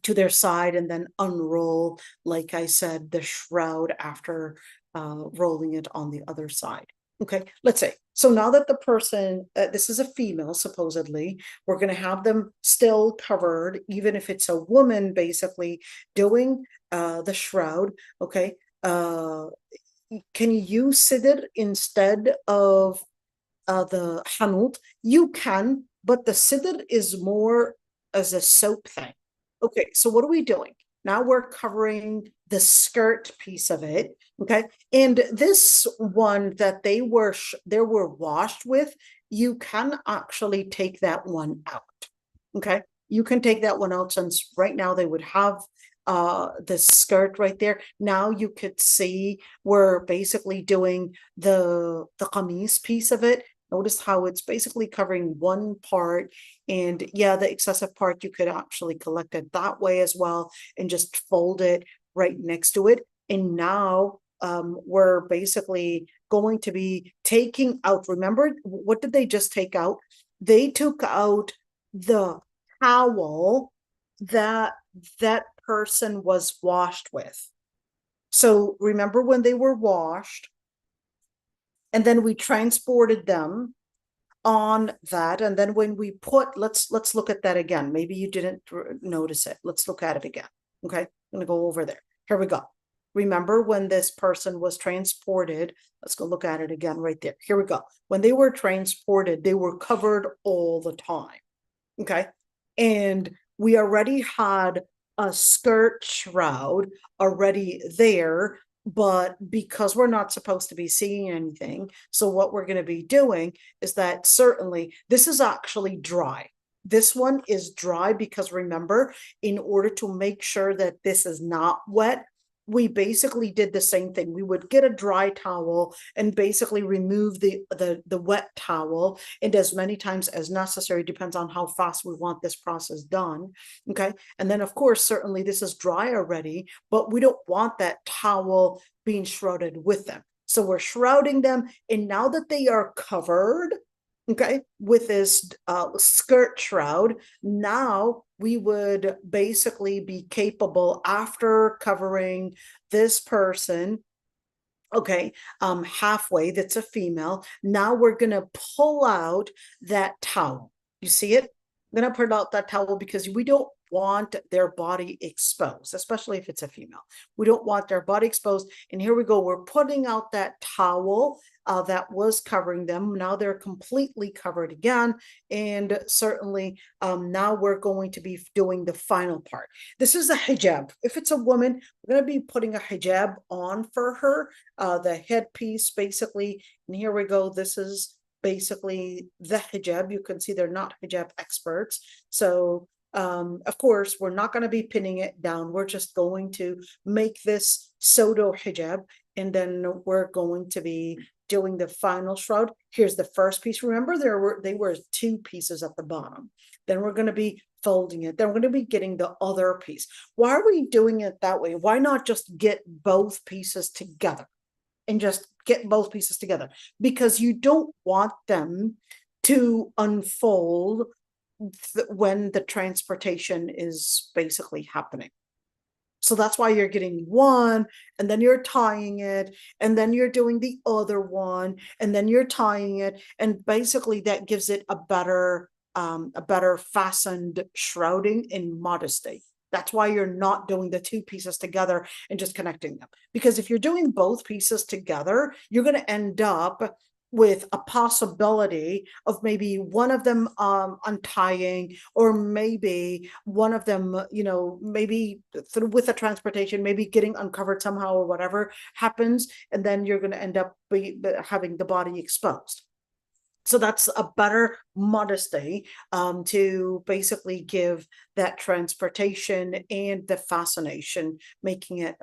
to their side, and then unroll, like I said, the shroud after rolling it on the other side. Okay, let's say, so now that the person, this is a female, supposedly, we're going to have them still covered, even if it's a woman, basically, doing the shroud, okay? Can you use sidr instead of the hanud? You can, but the sidr is more as a soap thing. Okay, so what are we doing? Now we're covering the skirt piece of it, okay? And this one that they were washed with, you can actually take that one out, okay? You can take that one out, since right now they would have the skirt right there. Now you could see we're basically doing the qamis piece of it. Notice how it's basically covering one part, and yeah, the excessive part you could actually collect it that way as well and just fold it right next to it. And now we're basically going to be taking out, remember, what did they just take out? They took out the towel that person was washed with. So remember when they were washed, and then we transported them on that. And then when we put, let's look at that again. Maybe you didn't notice it. Let's look at it again. Okay, I'm gonna go over there. Here we go. Remember when this person was transported, let's go look at it again right there. Here we go. When they were transported, they were covered all the time. Okay, and we already had a skirt shroud already there, but because we're not supposed to be seeing anything, so what we're going to be doing is that, certainly this is actually dry. This one is dry because remember, in order to make sure that this is not wet, we basically did the same thing. We would get a dry towel and basically remove the wet towel, and as many times as necessary, depends on how fast we want this process done. Okay, and then of course, certainly this is dry already, but we don't want that towel being shrouded with them. So we're shrouding them, and now that they are covered, okay, with this skirt shroud, now we would basically be capable, after covering this person, okay, halfway, that's a female, now we're going to pull out that towel. You see it? I'm going to pull out that towel because we don't want their body exposed, especially if it's a female. We don't want their body exposed. And here we go. We're putting out that towel that was covering them. Now they're completely covered again. And certainly now we're going to be doing the final part. This is a hijab. If it's a woman, we're going to be putting a hijab on for her, the headpiece basically. And here we go. This is basically the hijab. You can see they're not hijab experts. So of course, we're not going to be pinning it down. We're just going to make this pseudo hijab, and then we're going to be doing the final shroud. Here's the first piece. Remember, they were two pieces at the bottom. Then we're going to be folding it. Then we're going to be getting the other piece. Why are we doing it that way? Why not just get both pieces together and just get both pieces together? Because you don't want them to unfold when the transportation is basically happening. So that's why you're getting one, and then you're tying it, and then you're doing the other one, and then you're tying it, and basically that gives it a better fastened shrouding in modesty. That's why you're not doing the two pieces together and just connecting them. Because if you're doing both pieces together, you're going to end up with a possibility of maybe one of them untying, or maybe one of them, maybe through with the transportation, maybe getting uncovered somehow or whatever happens, and then you're going to end up having the body exposed. So that's a better modesty to basically give that transportation and the fascination, making it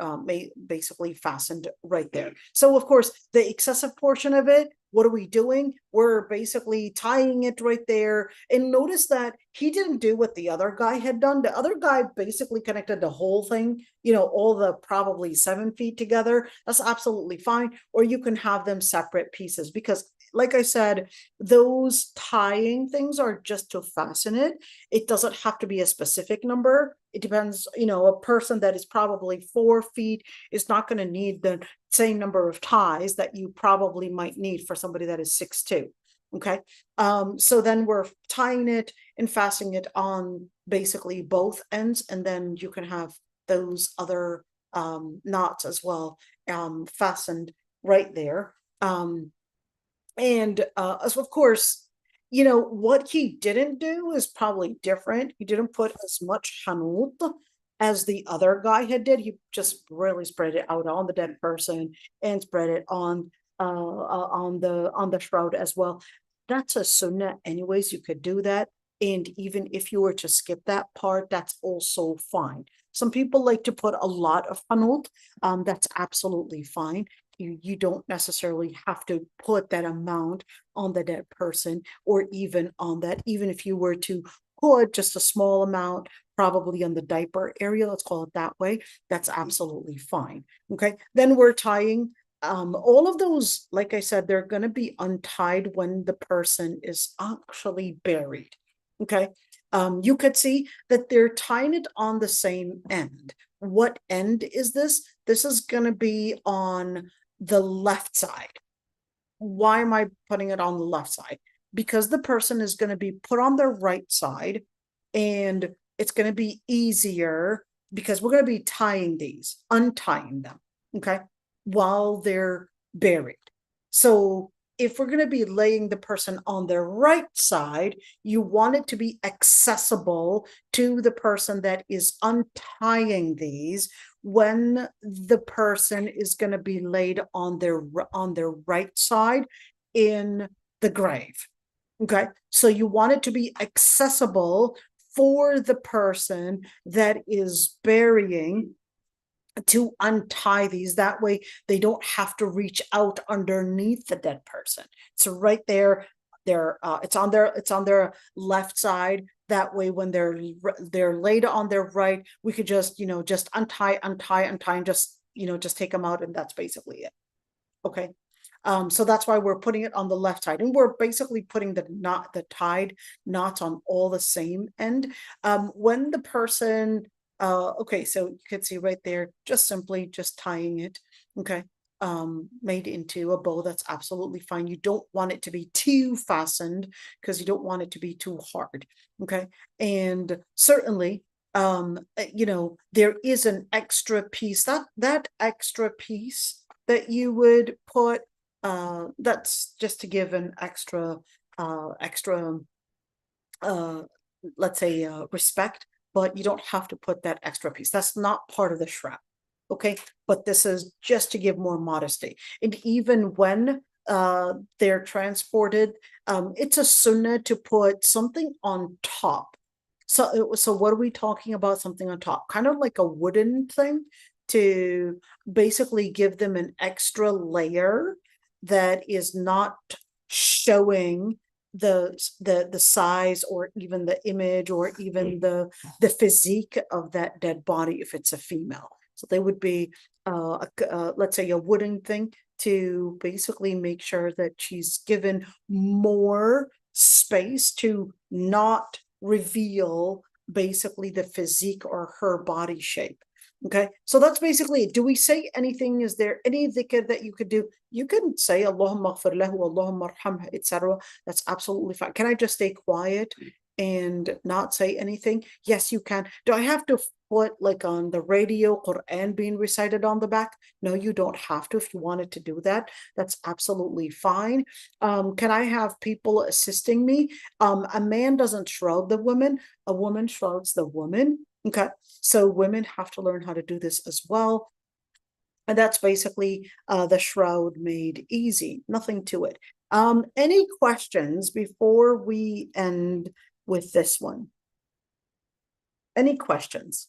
basically fastened right there. So of course, the excessive portion of it, what are we doing? We're basically tying it right there. And notice that he didn't do what the other guy had done. The other guy basically connected the whole thing, all the probably 7 feet together. That's absolutely fine. Or you can have them separate pieces, because like I said, those tying things are just to fasten it. It doesn't have to be a specific number. It depends, a person that is probably 4 feet is not going to need the same number of ties that you probably might need for somebody that is 6'2". Okay. So then we're tying it and fastening it on basically both ends, and then you can have those other knots as well fastened right there. And so of course, what he didn't do is probably different. He didn't put as much hanut as the other guy had did. He just really spread it out on the dead person and spread it on the shroud as well. That's a sunnah anyways. You could do that. And even if you were to skip that part, that's also fine. Some people like to put a lot of hanut. That's absolutely fine. You don't necessarily have to put that amount on the dead person, or even on that, even if you were to put just a small amount, probably on the diaper area, let's call it that way, that's absolutely fine. Okay, then we're tying all of those, like I said, they're going to be untied when the person is actually buried. Okay, you could see that they're tying it on the same end. What end is this? This is going to be on the left side. Why am I putting it on the left side? Because the person is going to be put on their right side, and it's going to be easier because we're going to be tying these, untying them, okay, while they're buried. So if we're going to be laying the person on their right side, you want it to be accessible to the person that is untying these when the person is going to be laid on their right side in the grave. Okay, so you want it to be accessible for the person that is burying to untie these. That way they don't have to reach out underneath the dead person. So right there, it's on their left side. That way when they're laid on their right, we could just just untie and just take them out, and that's basically it. Okay, so that's why we're putting it on the left side, and we're basically putting the tied knots on all the same end. When the person okay, so you can see right there, just simply just tying it, okay, made into a bow. That's absolutely fine. You don't want it to be too fastened because you don't want it to be too hard, okay? And certainly, there is an extra piece, that extra piece that you would put, that's just to give an extra, let's say, respect, but you don't have to put that extra piece. That's not part of the shroud, okay? But this is just to give more modesty. And even when they're transported, it's a sunnah to put something on top. So what are we talking about? Something on top, kind of like a wooden thing, to basically give them an extra layer that is not showing the size, or even the image, or even the physique of that dead body if it's a female. So they would be let's say a wooden thing to basically make sure that she's given more space to not reveal basically the physique or her body shape. Okay, so that's basically it. Do we say anything? Is there any dhikr that you could do? You can say Allahumma ghfir lahu, Allahumma arhamha, etc. That's absolutely fine. Can I just stay quiet and not say anything? Yes, you can. Do I have to put like on the radio Quran being recited on the back. No, you don't have to. If you wanted to do that, that's absolutely fine. Can I have people assisting me? A man doesn't shroud the woman, a woman shrouds the woman. Okay, so women have to learn how to do this as well. And that's basically the shroud made easy, nothing to it. Any questions before we end with this one? Any questions?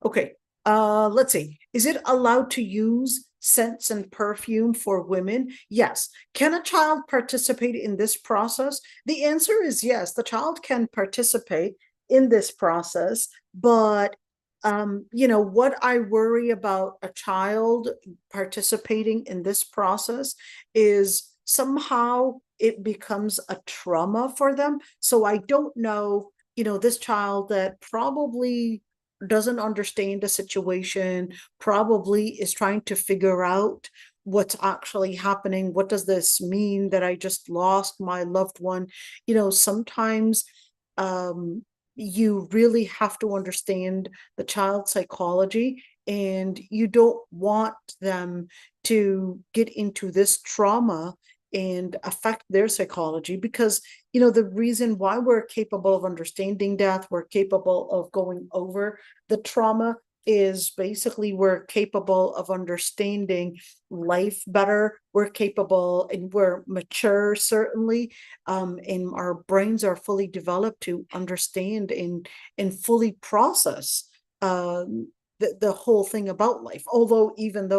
Okay, let's see. Is it allowed to use scents and perfume for women? Yes. Can a child participate in this process? The answer is yes. The child can participate in this process, but you know, what I worry about a child participating in this process is somehow it becomes a trauma for them. So I don't know, you know, this child that probably doesn't understand the situation, probably is trying to figure out what's actually happening. What does this mean that I just lost my loved one? You know, sometimes you really have to understand the child's psychology, and you don't want them to get into this trauma and affect their psychology, because you know the reason why we're capable of understanding death, we're capable of going over the trauma, is basically we're capable of understanding life better, we're capable and we're mature certainly, and our brains are fully developed to understand and fully process the whole thing about life. Although even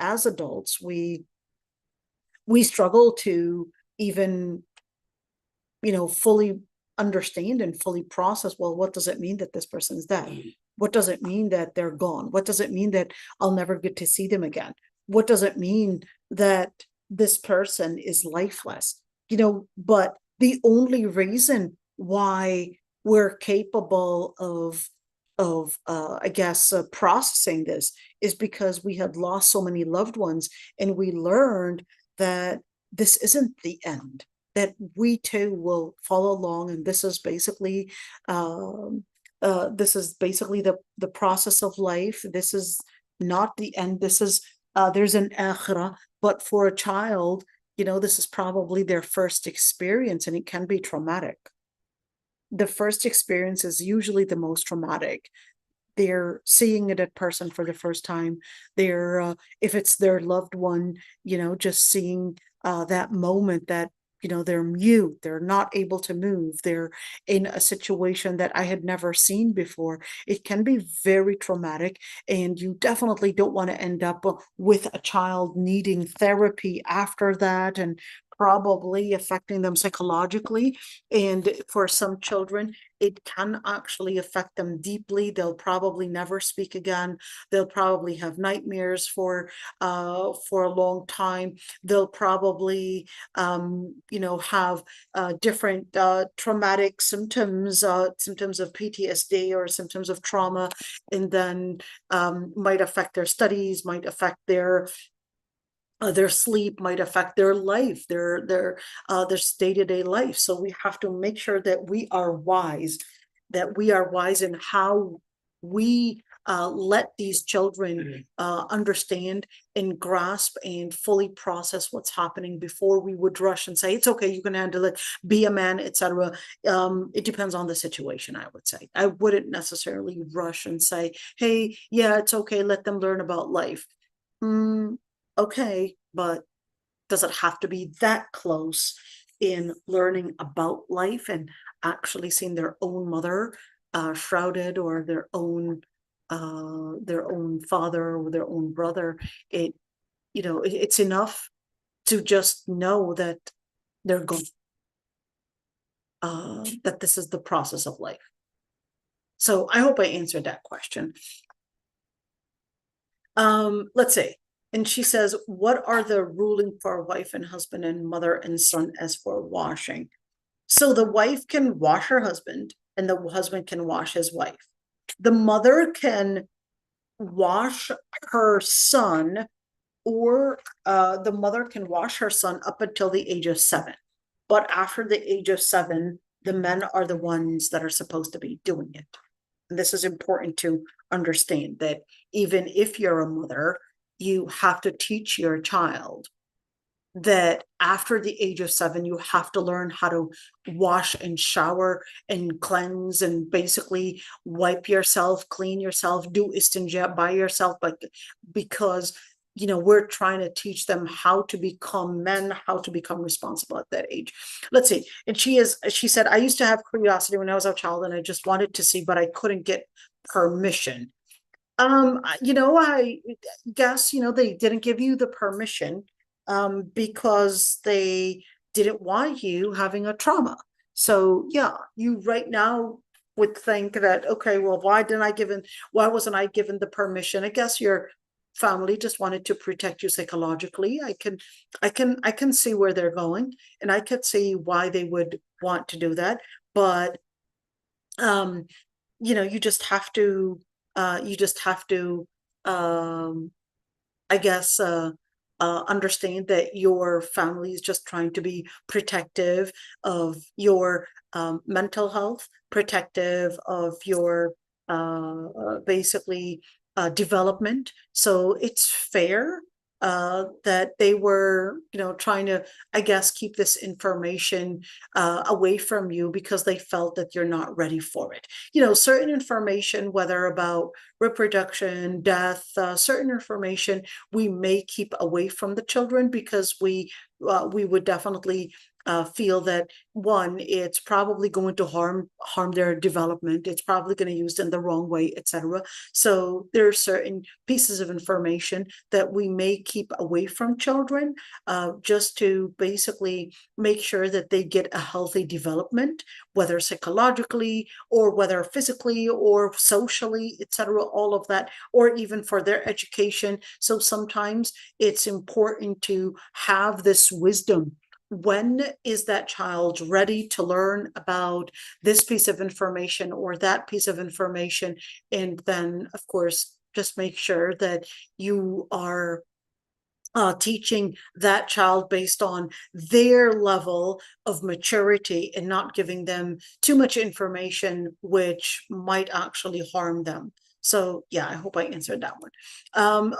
as adults we struggle to even, you know, fully understand and fully process, well, what does it mean that this person's dead? What does it mean that they're gone? What does it mean that I'll never get to see them again? What does it mean that this person is lifeless? You know, but the only reason why we're capable of I guess processing this is because we had lost so many loved ones, and we learned that this isn't the end, that we too will follow along, and this is basically the process of life. This is not the end. This is there's an akhirah, but for a child, you know, this is probably their first experience, and it can be traumatic. The first experience is usually the most traumatic. They're seeing a person for the first time. They're if it's their loved one, you know, just seeing that moment that, you know, they're mute, they're not able to move, they're in a situation that I had never seen before. It can be very traumatic, and you definitely don't want to end up with a child needing therapy after that, and probably affecting them psychologically. And for some children, it can actually affect them deeply. They'll probably never speak again. They'll probably have nightmares for a long time. They'll probably you know, have different traumatic symptoms, symptoms of PTSD or symptoms of trauma, and then might affect their studies, might affect their sleep, might affect their life, their day-to-day life. So we have to make sure that we are wise, in how we let these children understand and grasp and fully process what's happening before we would rush and say, it's okay, you can handle it, be a man, etc. It depends on the situation, I would say. I wouldn't necessarily rush and say, hey, yeah, it's okay, let them learn about life. Okay, but does it have to be that close in learning about life and actually seeing their own mother shrouded, or their own father or their own brother? It, you know, it's enough to just know that they're gone, that this is the process of life. So I hope I answered that question. Let's see. And she says, what are the ruling for wife and husband and mother and son as for washing? So the wife can wash her husband, and the husband can wash his wife. The mother can wash her son, or the mother can wash her son up until the age of 7. But after the age of 7, The men are the ones that are supposed to be doing it. And this is important to understand, that even if you're a mother, you have to teach your child that after the age of 7, you have to learn how to wash and shower and cleanse and basically wipe yourself, clean yourself, do istinja by yourself, but because we're trying to teach them how to become men, how to become responsible at that age. Let's see. And she said, I used to have curiosity when I was a child and I just wanted to see, but I couldn't get permission. I guess, they didn't give you the permission because they didn't want you having a trauma. So yeah, you right now would think that, okay, well, why wasn't I given the permission? I guess your family just wanted to protect you psychologically. I can see where they're going, and I could see why they would want to do that. But you just have to I guess understand that your family is just trying to be protective of your mental health, protective of your basically development. So it's fair that they were, trying to, I guess, keep this information away from you because they felt that you're not ready for it. Certain information, whether about reproduction, death, certain information we may keep away from the children because we would definitely feel that, one, it's probably going to harm their development. It's probably going to use it in the wrong way, etc. So there are certain pieces of information that we may keep away from children, just to basically make sure that they get a healthy development, whether psychologically or whether physically or socially, etc. All of that, or even for their education. So sometimes it's important to have this wisdom. When is that child ready to learn about this piece of information or that piece of information? And then, of course, just make sure that you are teaching that child based on their level of maturity and not giving them too much information which might actually harm them. So yeah, I hope I answered that one.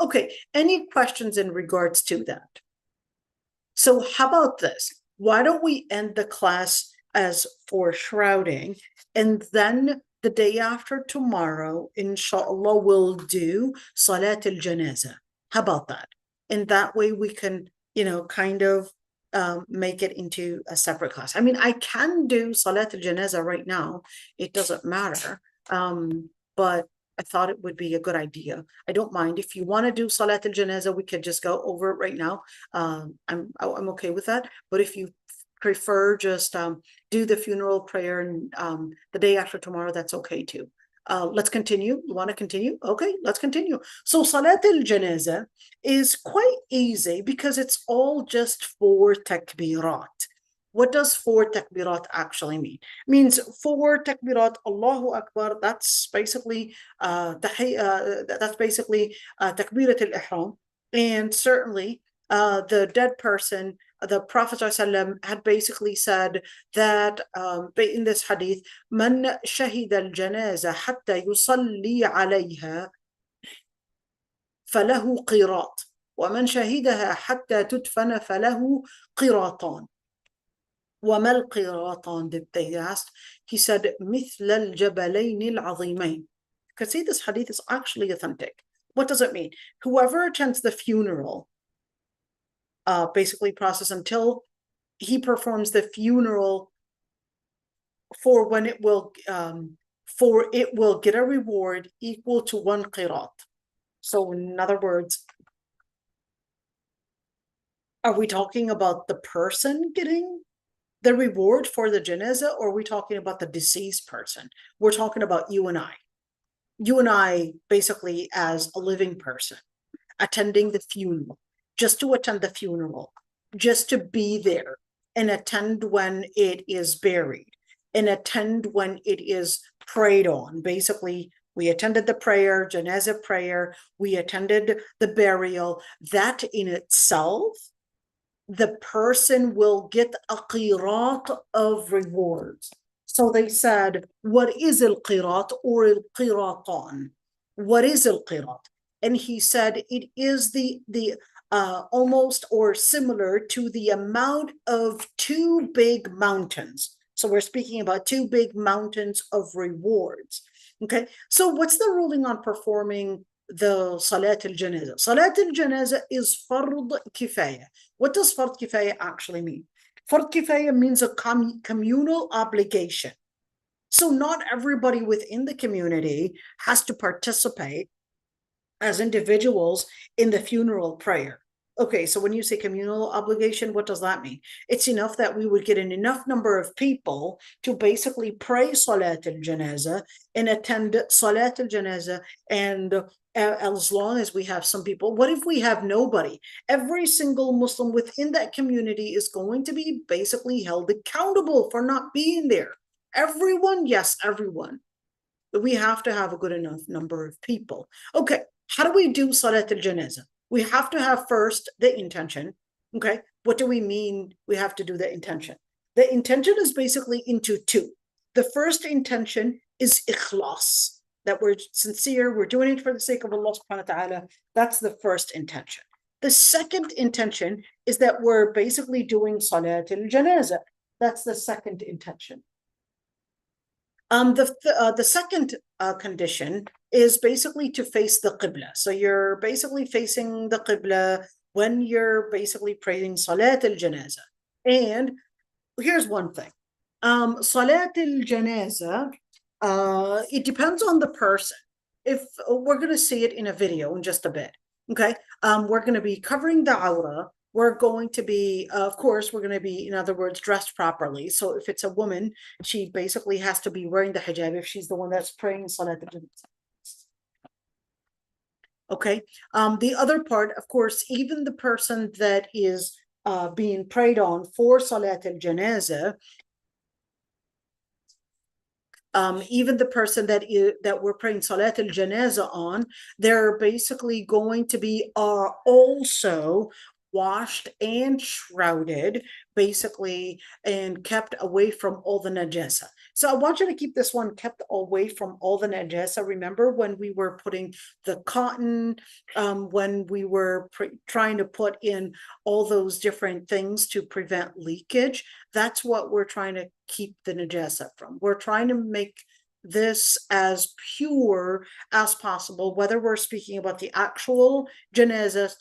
Okay, any questions in regards to that? So how about this? Why don't we end the class as for shrouding, and then the day after tomorrow, inshallah, we'll do Salat al-Janaza. How about that? And that way we can, kind of make it into a separate class. I mean, I can do Salat al-Janaza right now. It doesn't matter. But I thought it would be a good idea. I don't mind. If you want to do Salat al-Janaza, we could just go over it right now. I'm okay with that. But if you prefer just do the funeral prayer and the day after tomorrow, that's okay too. Let's continue. You want to continue? Okay, let's continue. So Salat al-Janaza is quite easy because it's all just 4 takbirat. What does 4 takbirat actually mean? It means 4 takbirat, Allahu Akbar. That's basically takbirat al-ihram. And certainly the dead person, the Prophet ﷺ had basically said that in this hadith, من شهد الجنازة حتى يصلي عليها فله قيراط ومن شهدها حتى تدفن فله قيراطان. وما القيراطان? They asked. He said مثل الجبلين العظيمين. You can see this hadith is actually authentic. What does it mean? Whoever attends the funeral basically process until he performs the funeral for when it will get a reward equal to 1 qirat. So in other words, are we talking about the person getting the reward for the janaza, or are we talking about the deceased person? We're talking about you and I. You and I, basically, as a living person, attending the funeral, just to attend the funeral, just to be there and attend when it is buried and attend when it is prayed on. Basically, we attended the prayer, janaza prayer, we attended the burial. That in itself, the person will get a qirat of rewards. So they said, what is al-qirat or al-qiratan? What is al-qirat? And he said, it is the almost or similar to the amount of two big mountains. So we're speaking about two big mountains of rewards. Okay, so what's the ruling on performing the Salat al-Janaza? Salat al-Janaza is fard kifaya. What does fard kifaya actually mean? Fard kifaya means a communal obligation. So not everybody within the community has to participate as individuals in the funeral prayer. Okay, so when you say communal obligation, what does that mean? It's enough that we would get an enough number of people to basically pray Salat al-Janaza and attend Salat al-Janaza, and as long as we have some people. What if we have nobody? Every single Muslim within that community is going to be basically held accountable for not being there. Everyone, yes, everyone. But we have to have a good enough number of people. Okay, how do we do Salat al-Janaza? We have to have first the intention. Okay, what do we mean we have to do the intention? The intention is basically into two. The first intention is ikhlas, that we're sincere, we're doing it for the sake of Allah subhanahu wa ta'ala. That's the first intention. The second intention is that we're basically doing Salat al-Janaza. That's the second intention. The second condition is basically to face the Qibla. So you're basically facing the Qibla when you're basically praying Salat al-Janaza. And here's one thing. Salat al-Janaza, it depends on the person. If we're going to see it in a video in just a bit, okay? We're going to be covering the awra. We're going to be, of course, we're going to be, in other words, dressed properly. So if it's a woman, she basically has to be wearing the hijab if she's the one that's praying Salat al-Janaza. Okay. The other part, of course, even the person that is being prayed on for Salat al-Janaza, even the person that we're praying Salat al-Janaza on, they're basically going to be also washed and shrouded, basically, and kept away from all the najasa. So I want you to keep this one kept away from all the najasa. Remember when we were putting the cotton, when we were trying to put in all those different things to prevent leakage, that's what we're trying to keep the najasa from. We're trying to make this as pure as possible, whether we're speaking about the actual janaza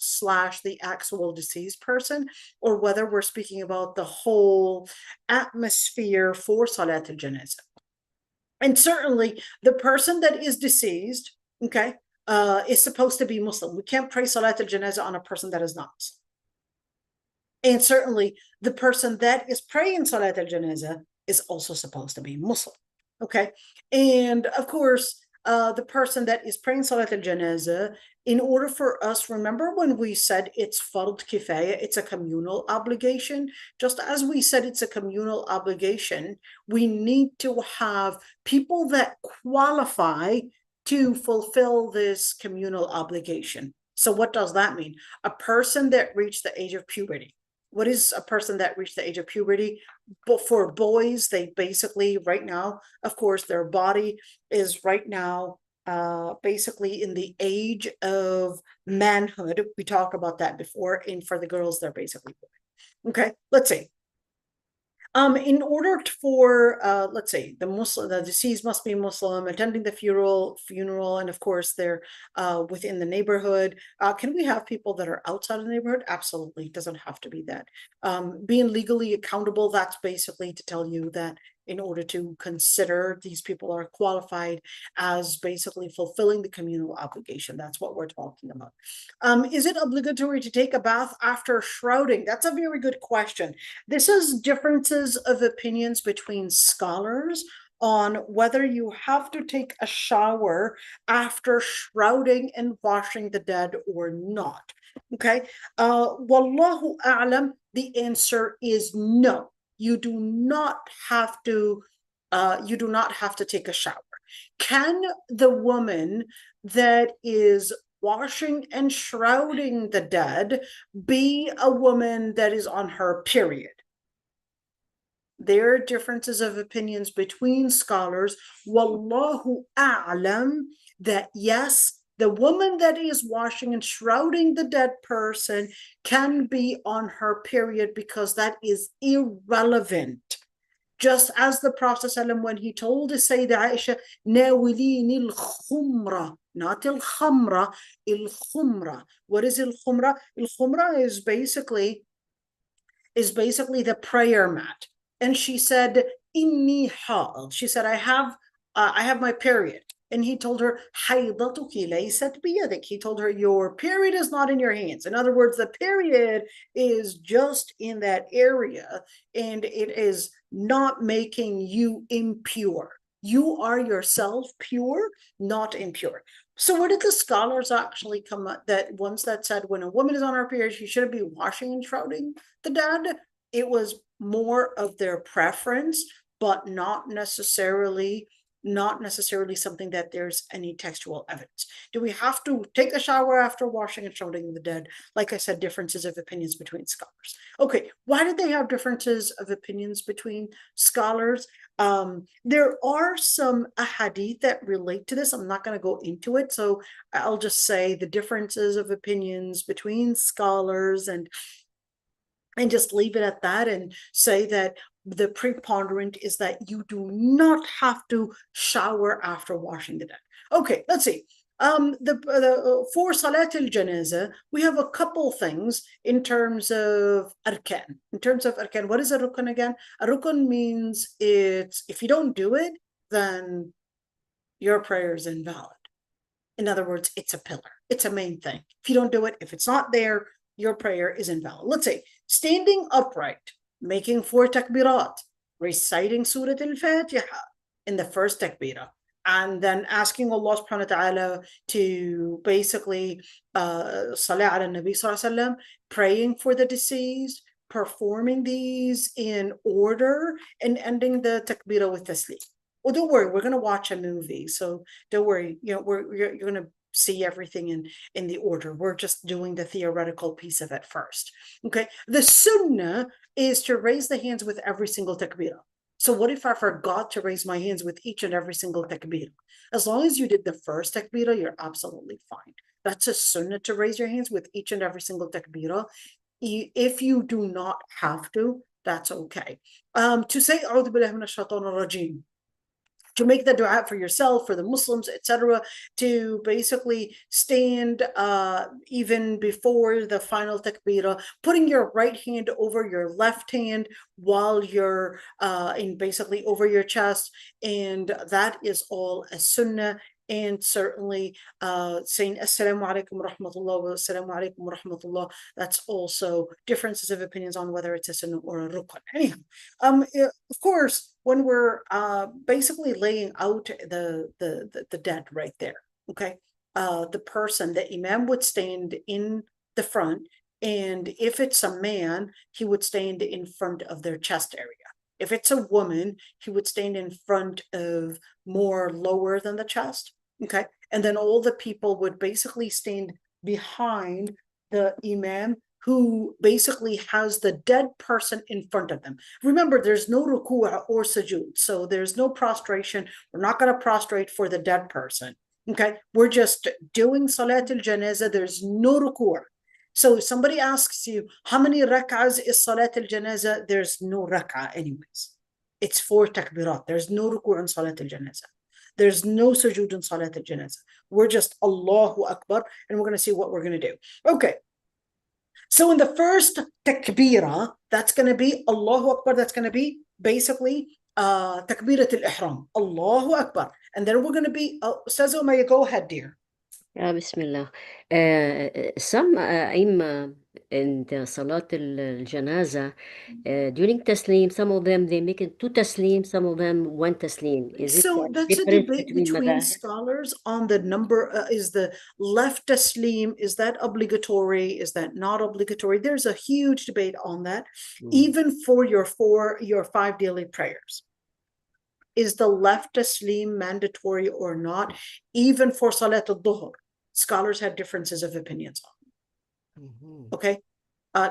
/ the actual deceased person, or whether we're speaking about the whole atmosphere for Salat al-Janaza. And certainly the person that is deceased, okay, is supposed to be Muslim. We can't pray Salat al-Janaza on a person that is not Muslim. And certainly the person that is praying Salat al-Janaza is also supposed to be Muslim. Okay, and of course, the person that is praying Salat al-Janaza, in order for us, remember when we said it's fard kifaya, it's a communal obligation. Just as we said it's a communal obligation, we need to have people that qualify to fulfill this communal obligation. So what does that mean? A person that reached the age of puberty. What is a person that reached the age of puberty? But for boys, they basically right now, of course, their body is right now basically in the age of manhood. We talked about that before. And for the girls, they're basically boys. Okay, let's see. In order for, let's say, the deceased must be Muslim, attending the funeral, and of course they're within the neighborhood. Can we have people that are outside of the neighborhood? Absolutely, it doesn't have to be that. Being legally accountable, that's basically to tell you that in order to consider these people are qualified as basically fulfilling the communal obligation. That's what we're talking about. Is it obligatory to take a bath after shrouding? That's a very good question. This is differences of opinions between scholars on whether you have to take a shower after shrouding and washing the dead or not. Okay. Wallahu a'lam, the answer is no. You do not have to take a shower. Can the woman that is washing and shrouding the dead be a woman that is on her period? There are differences of opinions between scholars. Wallahu a'lam, that yes, the woman that is washing and shrouding the dead person can be on her period because that is irrelevant. Just as the Prophet ﷺ, when he told his Sayyidah Aisha, Nawilini al-khumra, not al-khamra, al-khumra. What is al-khumra? Al-khumra is basically the prayer mat. And she said, Inni ha'al. She said, I have my period. And he told her, Haydatuki laysat biyadik. He told her, your period is not in your hands. In other words, the period is just in that area, and it is not making you impure. You are yourself pure, not impure. So where did the scholars actually come up that ones that said when a woman is on her period, she shouldn't be washing and shrouding the dead? It was more of their preference, but not necessarily something that there's any textual evidence. Do we have to take a shower after washing and shrouding the dead? Like I said, differences of opinions between scholars. Okay, why did they have differences of opinions between scholars? There are some ahadith that relate to this. I'm not going to go into it, so I'll just say the differences of opinions between scholars and just leave it at that, and say that the preponderant is that you do not have to shower after washing the dead. Okay, let's see. For Salat al-Janaza, we have a couple things in terms of arkan. In terms of arkan, what is a rukun again? A rukun means if you don't do it, then your prayer is invalid. In other words, it's a pillar. It's a main thing. If you don't do it, if it's not there, your prayer is invalid. Let's say standing upright, making 4 takbirat, reciting Surah Al-Fatiha in the first takbirah, and then asking Allah subhanahu wa ta'ala to basically salah ala Nabi sallallahu alaihi wasallam, praying for the deceased, performing these in order, and ending the takbirah with taslim. Well, don't worry, we're going to watch a movie, so don't worry, you're going to see everything in the order. We're just doing the theoretical piece of it first. Okay, the sunnah is to raise the hands with every single takbirah. So what if I forgot to raise my hands with each and every single takbirah? As long as you did the first takbirah, you're absolutely fine. That's a sunnah, to raise your hands with each and every single takbirah. If you do not have to, that's okay. To say A'udhu billahi minash shaitanir rajim, to make the dua for yourself, for the Muslims, etc., to basically stand even before the final takbirah, putting your right hand over your left hand while you're basically over your chest, and that is all a sunnah. And certainly saying Assalamu alaikum wa rahmatullah wa Assalamu alaikum wa rahmatullah, that's also differences of opinions on whether it's a sunnah or a rukun. Anyhow, of course, when we're basically laying out the dead right there, okay, the person, the imam would stand in the front, and if it's a man, he would stand in front of their chest area. If it's a woman, he would stand in front of more lower than the chest. Okay, and then all the people would basically stand behind the imam, who basically has the dead person in front of them. Remember, there's no ruku' or sujood, so there's no prostration. We're not going to prostrate for the dead person. Okay, we're just doing Salat al-Janaza. There's no ruku'. So if somebody asks you, how many rak'ahs is Salat al-Janaza? There's no rak'ah anyways. It's 4 takbirat. There's no ruku' in Salat al-Janaza. There's no sujood in Salat al-Janaza. We're just Allahu Akbar, and we're going to see what we're going to do. Okay. So in the first takbirah, that's going to be Allahu Akbar. That's going to be basically takbirat al-ihram. Allahu Akbar. And then we're going to be, Ustaz Umayya, go ahead, dear. Bismillah. Some Imam in the Salat al-Janaza, during Taslim, some of them they make it 2 Taslim, some of them 1 Taslim. Is So it that's a difference debate between between madhahib? scholars on the number. Is the left taslim, is that obligatory? Is that not obligatory? There's a huge debate on that. Even for your 5 daily prayers. Is the left taslim mandatory or not? Even for Salat al-Dhuhr, scholars have differences of opinions on. Okay,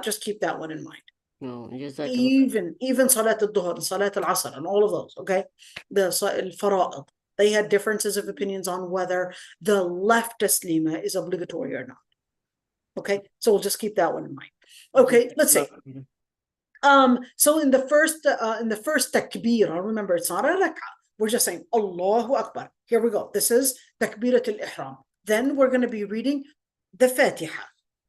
just keep that one in mind. No, jazakallah. Even Salat al-Dhuhr and Salat al-Asr and all of those, okay? The al-Fara'id, they had differences of opinions on whether the left taslima is obligatory or not. Okay, so we'll just keep that one in mind. Okay, let's see. So in the first takbir, remember it's not a rak'ah. We're just saying Allahu Akbar. Here we go. This is takbirat al-ihram. Then we're going to be reading the Fatiha.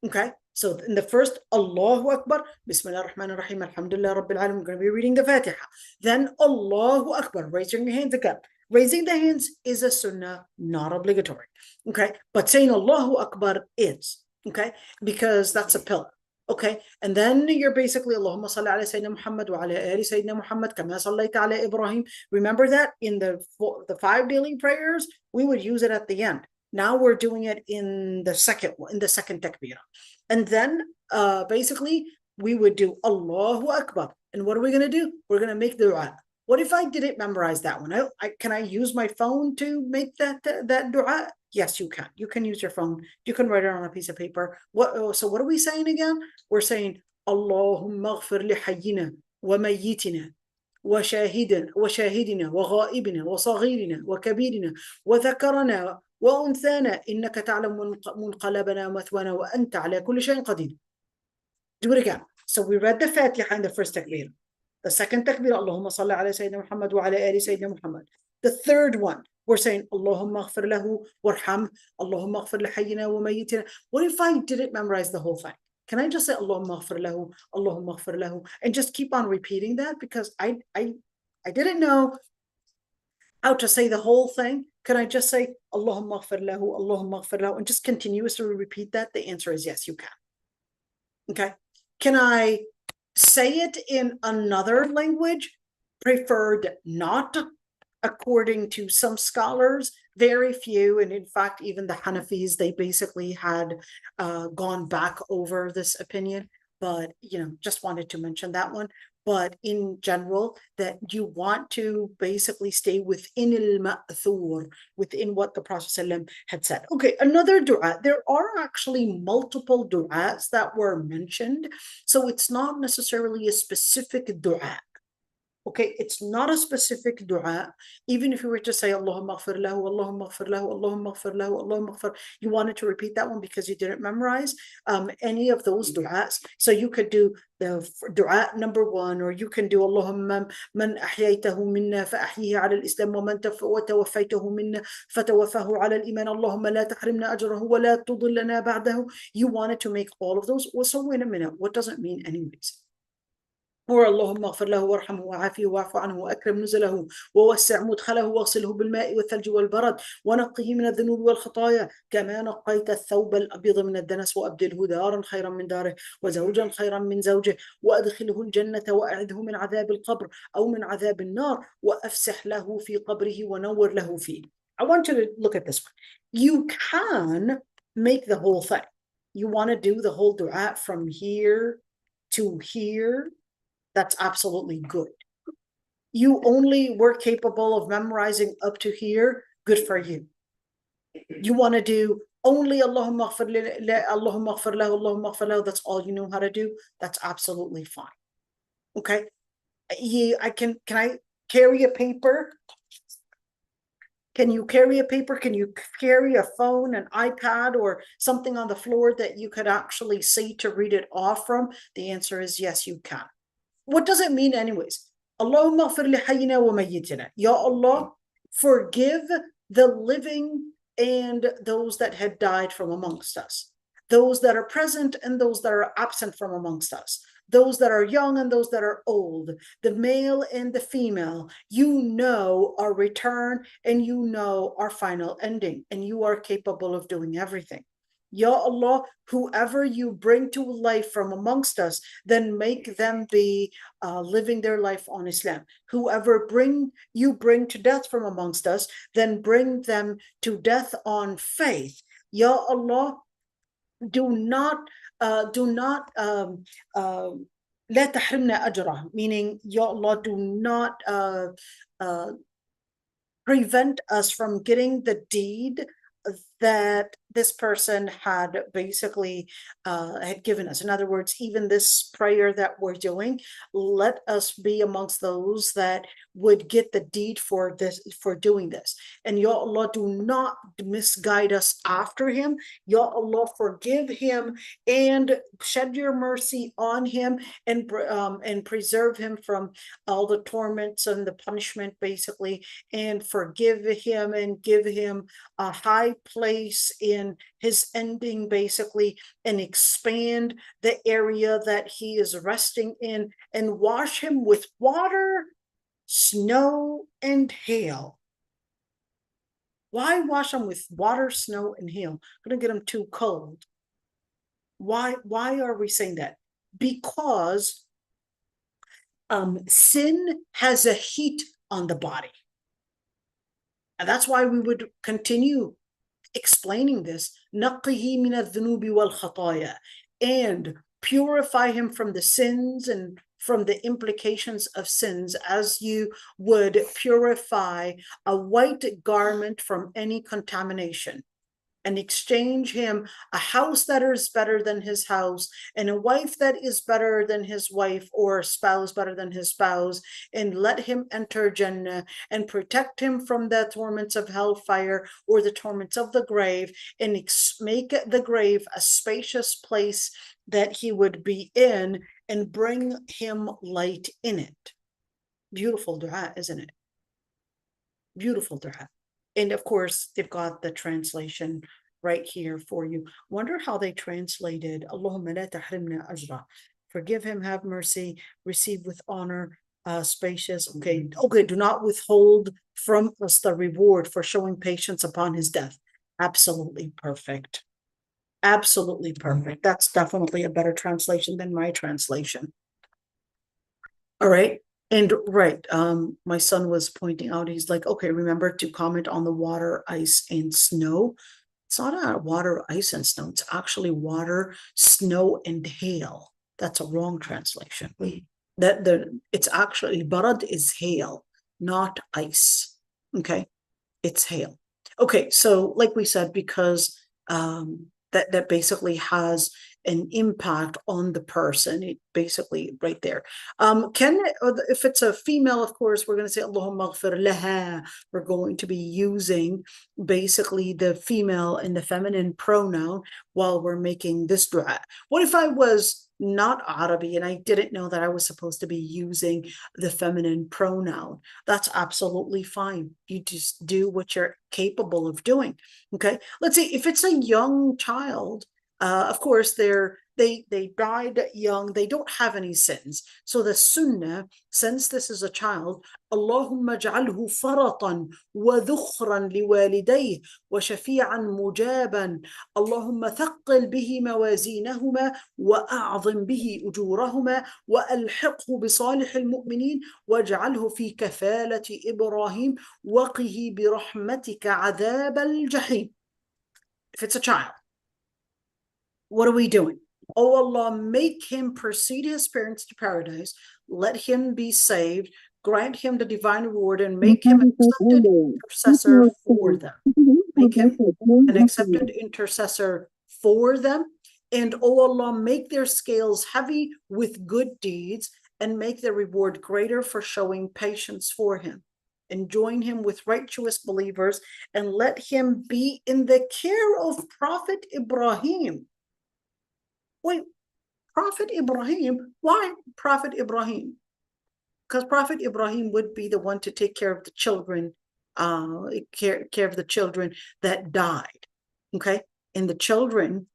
Okay, so in the first Allahu Akbar, Bismillah ar-Rahman ar-Rahim, Alhamdulillah Rabbil Alamin, we're going to be reading the Fatiha. Then Allahu Akbar, raising your hands again. Raising the hands is a sunnah, not obligatory. Okay, but saying Allahu Akbar is, okay, because that's a pillar. Okay, and then you're basically Allahumma salli ala Sayyidina Muhammad wa ala ali Sayyidina Muhammad kama sallayta ala Ibrahim. Remember that in the 5 daily prayers, we would use it at the end. Now we're doing it in the second takbirah. And then basically we would do Allahu Akbar. And what are we going to do? We're going to make dua. What if I didn't memorize that one? Can I use my phone to make that dua? Yes, you can. You can use your phone. You can write it on a piece of paper. So what are we saying again? We're saying Allahumma ighfir li hayyina wa mayyitina wa shahidina wa ghaibina wa saghirina wa kabirina wa dhakarana wa unthana innaka ta'lamu munqalabana wa mathwana wa anta ala kulli shay'in qadir. Do it again. So we read the Fatiha in the first takbir. The second takbir, Allahumma salli ala Sayyidina Muhammad wa ala ali Sayyidina Muhammad. The third one, we're saying Allahumma ighfir lahu warham, Allahumma ighfir li hayyina wa mayyitina. What if I didn't memorize the whole thing? Can I just say Allahumma ighfir lahu, and just keep on repeating that? Because I didn't know how to say the whole thing. Can I just say Allahumma ighfir lahu, and just continuously repeat that? The answer is yes, you can. Okay. Can I say it in another language? Preferred not. According to some scholars, very few, and in fact, even the Hanafis, they basically had gone back over this opinion, but just wanted to mention that one. But in general, that you want to basically stay within al-ma'thur, within what the Prophet ﷺ had said. Okay, another dua. There are actually multiple du'as that were mentioned, so it's not necessarily a specific dua. Okay, it's not a specific dua. Even if you were to say Allahumma ighfir lahu, Allahumma ighfir lahu, Allahumma ighfir lahu, Allahumma ighfir, you wanted to repeat that one because you didn't memorize any of those du'as. So you could do the dua number 1, or you can do Allahumma man ahyaytahu minna fa ahyihi ala al-islam wa man tawaffaytahu minna fatawaffahu ala al-iman Allahumma la tahrimna ajrahu wa la tudillana ba'dahu. You wanted to make all of those. Well, so wait a minute, what does it mean anyways? Or Allahumma ighfir lahu warhamhu wa'afihi wa'fu anhu wa akrim nuzulahu wa wassi' mudkhalahu waghsilhu bil ma'i wal thalji wal barad wa naqqihi min adh-dhunubi wal khataaya kama naqqayta ath-thawba al-abyada min ad-danas wa abdilhu daran khayran min darihi wa zawjan khayran min zawjihi wa adkhilhu al-jannata wa a'idhu min 'adhab al-qabr aw min 'adhab an-nar wa afsih lahu fi qabrihi wa nawwir lahu fihi. I want you to look at this one. You can make the whole thing. You want to do the whole dua from here to here. That's absolutely good. You only were capable of memorizing up to here. Good for you. You want to do only Allahumma ighfir lahu, Allahumma ighfir lahu. That's all you know how to do. That's absolutely fine. Okay. Can I carry a paper? Can you carry a paper? Can you carry a phone, an iPad, or something on the floor that you could actually see to read it off from? The answer is yes, you can. What does it mean anyways? Allahumma ighfir li hayyina wa mayyitina. Ya Allah, forgive the living and those that had died from amongst us, those that are present and those that are absent from amongst us, those that are young and those that are old, the male and the female. You know our return and you know our final ending, and you are capable of doing everything. Ya Allah, whoever you bring to life from amongst us, then make them be living their life on Islam. Whoever you bring to death from amongst us, then bring them to death on faith. Ya Allah, do not لا تحرمنا أجره, meaning Ya Allah, do not prevent us from getting the deed that this person had basically had given us. In other words, even this prayer that we're doing, let us be amongst those that would get the deed for this, for doing this. And Ya Allah, do not misguide us after him. Ya Allah, forgive him and shed your mercy on him, and preserve him from all the torments and the punishment, basically, and forgive him and give him a high place in his ending, basically, and expand the area that he is resting in, and wash him with water, snow, and hail. Why wash him with water, snow, and hail? Gonna get him too cold. Why are we saying that? Because sin has a heat on the body. And that's why we would continue explaining this. نَقِّهِ مِنَ الذُّنُوبِ وَالْخَطَايَا, and purify him from the sins and from the implications of sins, as you would purify a white garment from any contamination, and exchange him a house that is better than his house, and a wife that is better than his wife, or a spouse better than his spouse, and let him enter Jannah, and protect him from the torments of hellfire or the torments of the grave, and make the grave a spacious place that he would be in, and bring him light in it. Beautiful dua, isn't it? Beautiful dua. And of course, they've got the translation right here for you. Wonder how they translated Allahumma la tahrimna ajra. Forgive him, have mercy, receive with honor, spacious. Okay, do not withhold from us the reward for showing patience upon his death. Absolutely perfect. Absolutely perfect. That's definitely a better translation than my translation. All right. And right, my son was pointing out, he's like, okay, remember to comment on the water, ice, and snow. It's not a water, ice, and snow. It's actually water, snow, and hail. That's a wrong translation. It's actually, barad is hail, not ice. Okay, it's hail. Okay, so like we said, because that basically has an impact on the person. It basically right there. If it's a female, of course, we're going to say Allahumma ghfir laha. We're going to be using basically the female and the feminine pronoun while we're making this dua. What if I was not Arabic and I didn't know that I was supposed to be using the feminine pronoun? That's absolutely fine. You just do what you're capable of doing. Okay, let's see, if it's a young child, of course, they died young, they don't have any sins. So the sunnah, since this is a child, Allahumma ja'alhu faratan wa dhukhran liwalidayh wa shafi'an mujaban. Allahumma thaqqil bihi mawazinahuma wa a'zim bihi ujurahuma wa alhiqhu bi salihil mu'minin waj'alhu fi kafalati Ibrahim wa qihi bi rahmatika adhab al-jahim. If it's a child, what are we doing? Oh Allah, make him precede his parents to paradise, let him be saved, grant him the divine reward, and make him an accepted intercessor for them. Make him an accepted intercessor for them. And oh Allah, make their scales heavy with good deeds, and make their reward greater for showing patience for him. And join him with righteous believers, and let him be in the care of Prophet Ibrahim. Wait, Prophet Ibrahim? Why Prophet Ibrahim? Because Prophet Ibrahim would be the one to take care of the children, care of the children that died. Okay, and the children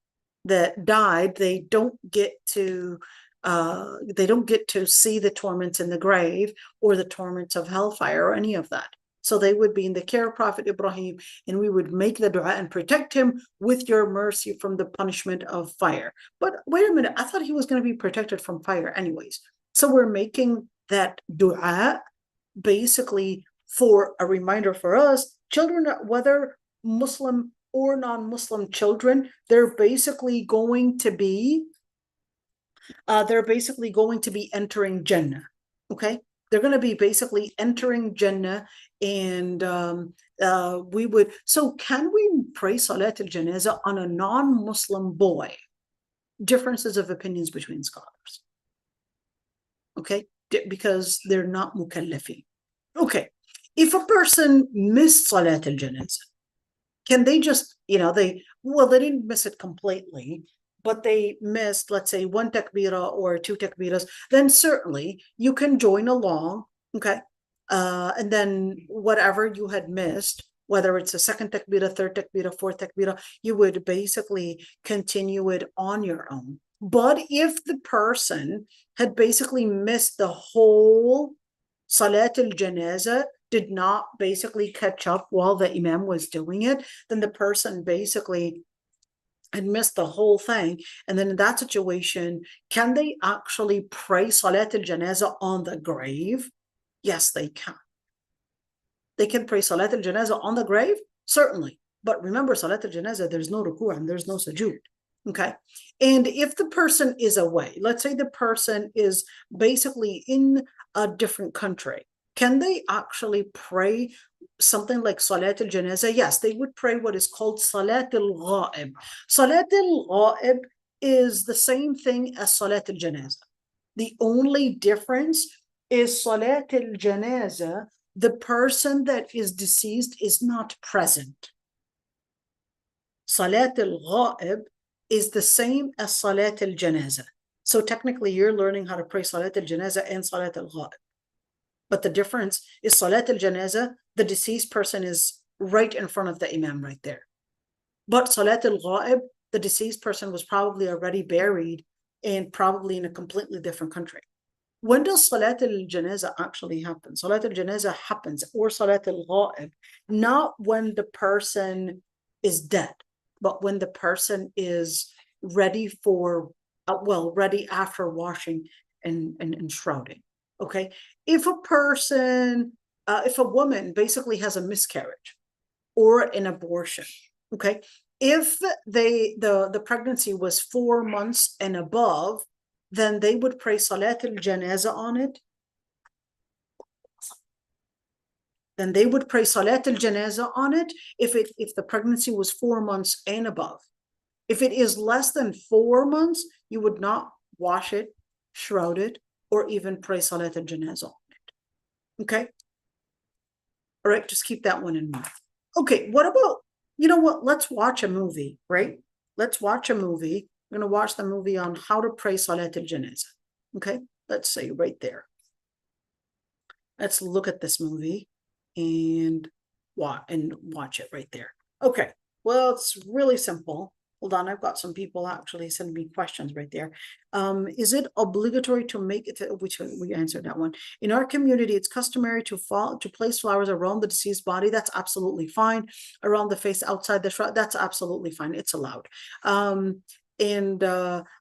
that died, they don't get to see the torments in the grave or the torments of hellfire or any of that. So they would be in the care of Prophet Ibrahim, and we would make the dua and protect him with your mercy from the punishment of fire. But wait a minute, I thought he was going to be protected from fire anyways. So we're making that dua basically for a reminder for us, children, whether Muslim or non-Muslim children, they're basically going to be entering Jannah. Okay, they're going to be basically entering Jannah And we would, so can we pray Salat al-Janaza on a non-Muslim boy? Differences of opinions between scholars. Okay, because they're not mukallafin. Okay, if a person missed Salat al-Janaza, can they just, they didn't miss it completely, but they missed, let's say, one takbirah or two takbiras, then certainly you can join along, okay? And then whatever you had missed, whether it's a second takbirah, third takbirah, fourth takbirah, you would basically continue it on your own. But if the person had basically missed the whole Salat al-Janaza, did not basically catch up while the imam was doing it, then the person basically had missed the whole thing. And then in that situation, can they actually pray Salat al-Janaza on the grave? Yes, they can. They can pray Salat al-Janaza on the grave, certainly. But remember, Salat al-Janaza, there's no ruku' and there's no sujood. Okay. And if the person is away, let's say the person is basically in a different country, can they actually pray something like Salat al-Janaza? Yes, they would pray what is called Salat al-Ghaib. Salat al-Ghaib is the same thing as Salat al-Janaza. The only difference is Salat al-Janaza, the person that is deceased is not present. Salat al-Ghaib is the same as Salat al-Janaza. So technically you're learning how to pray Salat al-Janaza and Salat al-Ghaib. But the difference is Salat al-Janaza, the deceased person is right in front of the imam right there. But Salat al-Ghaib, the deceased person was probably already buried and probably in a completely different country. When does Salat al-Janaza actually happen? Salat al-Janaza happens, or Salat al-Ghaib, not when the person is dead, but when the person is ready for, ready after washing and shrouding. Okay, if a person, if a woman basically has a miscarriage or an abortion, okay, if the pregnancy was 4 months and above, then they would pray Salat al-Janaza on it. Then they would pray Salat al-Janaza on it if the pregnancy was 4 months and above. If it is less than 4 months, you would not wash it, shroud it, or even pray Salat al-Janaza on it. Okay? All right, just keep that one in mind. Okay, what about, you know what? Let's watch a movie, right? Let's watch a movie. We're going to watch the movie on how to pray Salat al-Janaza. Okay, let's say right there. Let's look at this movie and watch it right there. Okay, well, it's really simple. Hold on, I've got some people actually sending me questions right there. Is it obligatory to make it, which we answered that one. In our community, it's customary to place flowers around the deceased body. That's absolutely fine. Around the face, outside the shroud, that's absolutely fine. It's allowed. And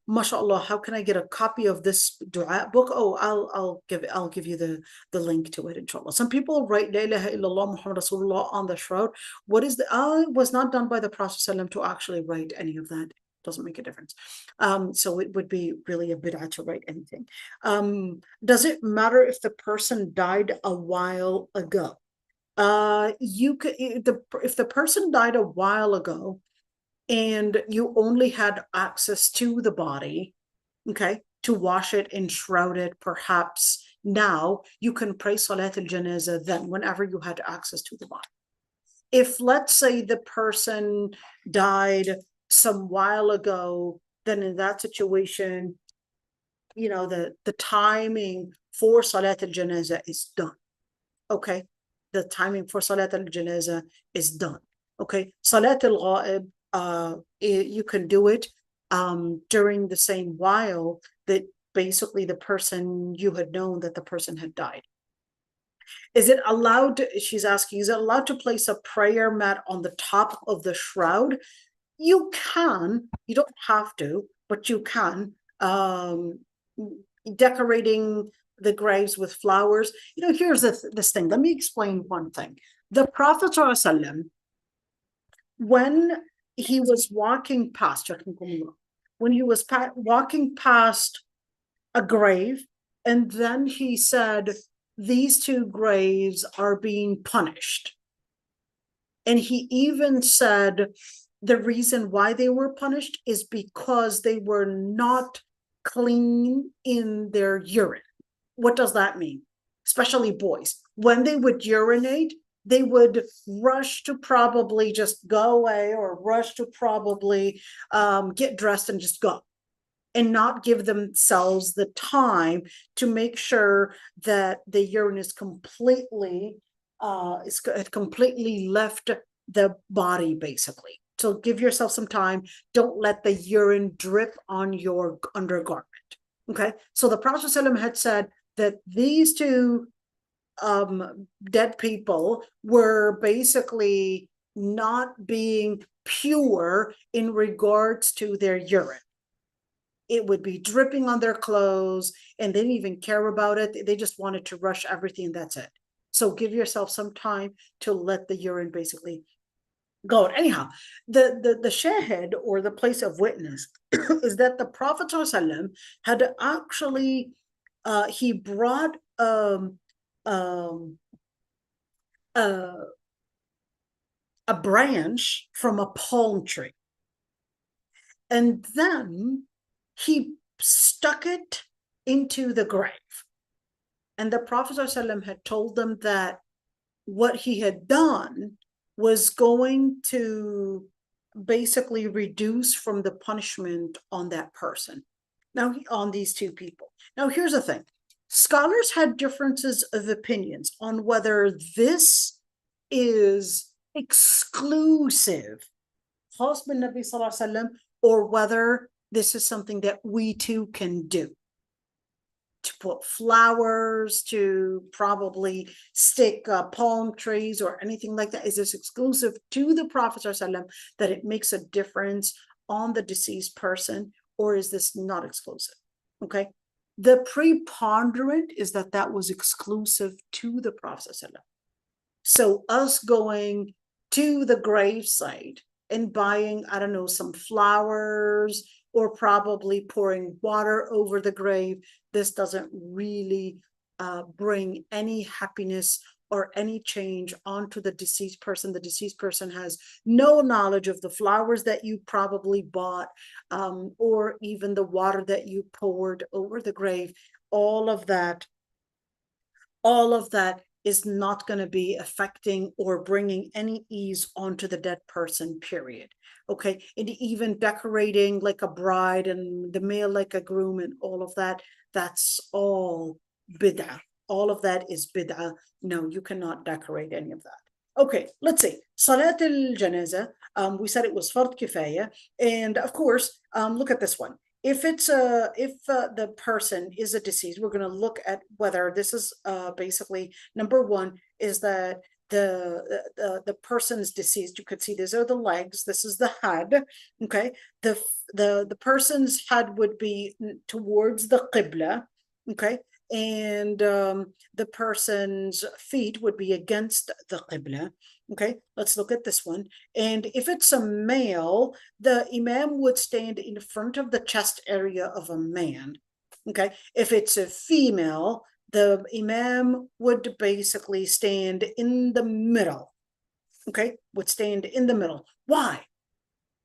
mashallah, how can I get a copy of this dua book? Oh, I'll give you the link to it, inshallah. Some people write La ilaha illallah Muhammad Rasulullah on the shroud. What is the it was not done by the Prophet ﷺ to actually write any of that. Doesn't make a difference. So it would be really a bid'ah to write anything. Does it matter if the person died a while ago? You could, if the person died a while ago and you only had access to the body, okay, to wash it and shroud it, perhaps now you can pray Salat al-Janaza then, whenever you had access to the body. If, let's say, the person died some while ago, then in that situation, you know, the timing for Salat al-Janaza is done. Okay, the timing for Salat al-Janaza is done. Okay, Salat al-Ghaib, you can do it during the same while that basically the person, you had known that the person had died. Is it allowed to, she's asking, is it allowed to place a prayer mat on the top of the shroud? You can, you don't have to, but you can. Decorating the graves with flowers. You know, here's this thing. Let me explain one thing. The Prophet ﷺ, when he was walking past, when he was walking past a grave, and then he said, these two graves are being punished. And he even said the reason why they were punished is because they were not clean in their urine. What does that mean? Especially boys. When they would urinate, they would rush to probably just go away or rush to probably get dressed and just go, and not give themselves the time to make sure that the urine is completely left the body, basically. So give yourself some time. Don't let the urine drip on your undergarment. Okay. So the Prophet ﷺ had said that these two dead people were basically not being pure in regards to their urine. It would be dripping on their clothes, and they didn't even care about it. They just wanted to rush everything. That's it. So give yourself some time to let the urine basically go. Anyhow, the shahid, or the place of witness, is that the Prophet ﷺ had actually he brought a branch from a palm tree, and then he stuck it into the grave. And the Prophet ﷺ had told them that what he had done was going to basically reduce from the punishment on that person. Now, on these two people. Now, here's the thing. Scholars had differences of opinions on whether this is exclusive Nabi Sallallahu Alaihi Wasallam, or whether this is something that we too can do. To put flowers, to probably stick palm trees or anything like that. Is this exclusive to the Prophet ﷺ, that it makes a difference on the deceased person, or is this not exclusive? Okay. The preponderant is that that was exclusive to the Prophet ﷺ. So us going to the gravesite and buying, I don't know, some flowers, or probably pouring water over the grave, this doesn't really bring any happiness or any change onto the deceased person. The deceased person has no knowledge of the flowers that you probably bought, or even the water that you poured over the grave. All of that is not going to be affecting or bringing any ease onto the dead person, period. Okay. And even decorating like a bride and the male like a groom and all of that, that's all bid'ah. All of that is bid'ah. No, you cannot decorate any of that. Okay, let's see. Salat al-Janaza, we said it was fard kifaya. And of course, look at this one. If it's the person is a deceased, we're going to look at whether this is basically, number one is that the person is deceased. You could see these are the legs. This is the head. Okay, the person's head would be towards the qibla. Okay, and the person's feet would be against the qibla. Okay, let's look at this one. And if it's a male, the imam would stand in front of the chest area of a man. Okay, if it's a female, the imam would basically stand in the middle. Okay, would stand in the middle. Why?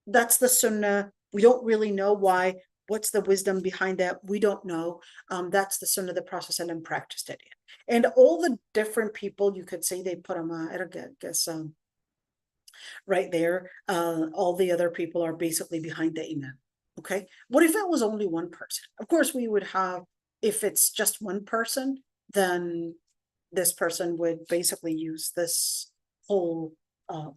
That's the sunnah. We don't really know why. What's the wisdom behind that? We don't know. That's the sunnah the Prophet ﷺ practiced it in. And all the different people, you could say they put them, I guess, right there. All the other people are basically behind the imam. Okay. What if it was only one person? Of course, we would have, if it's just one person, then this person would basically use this whole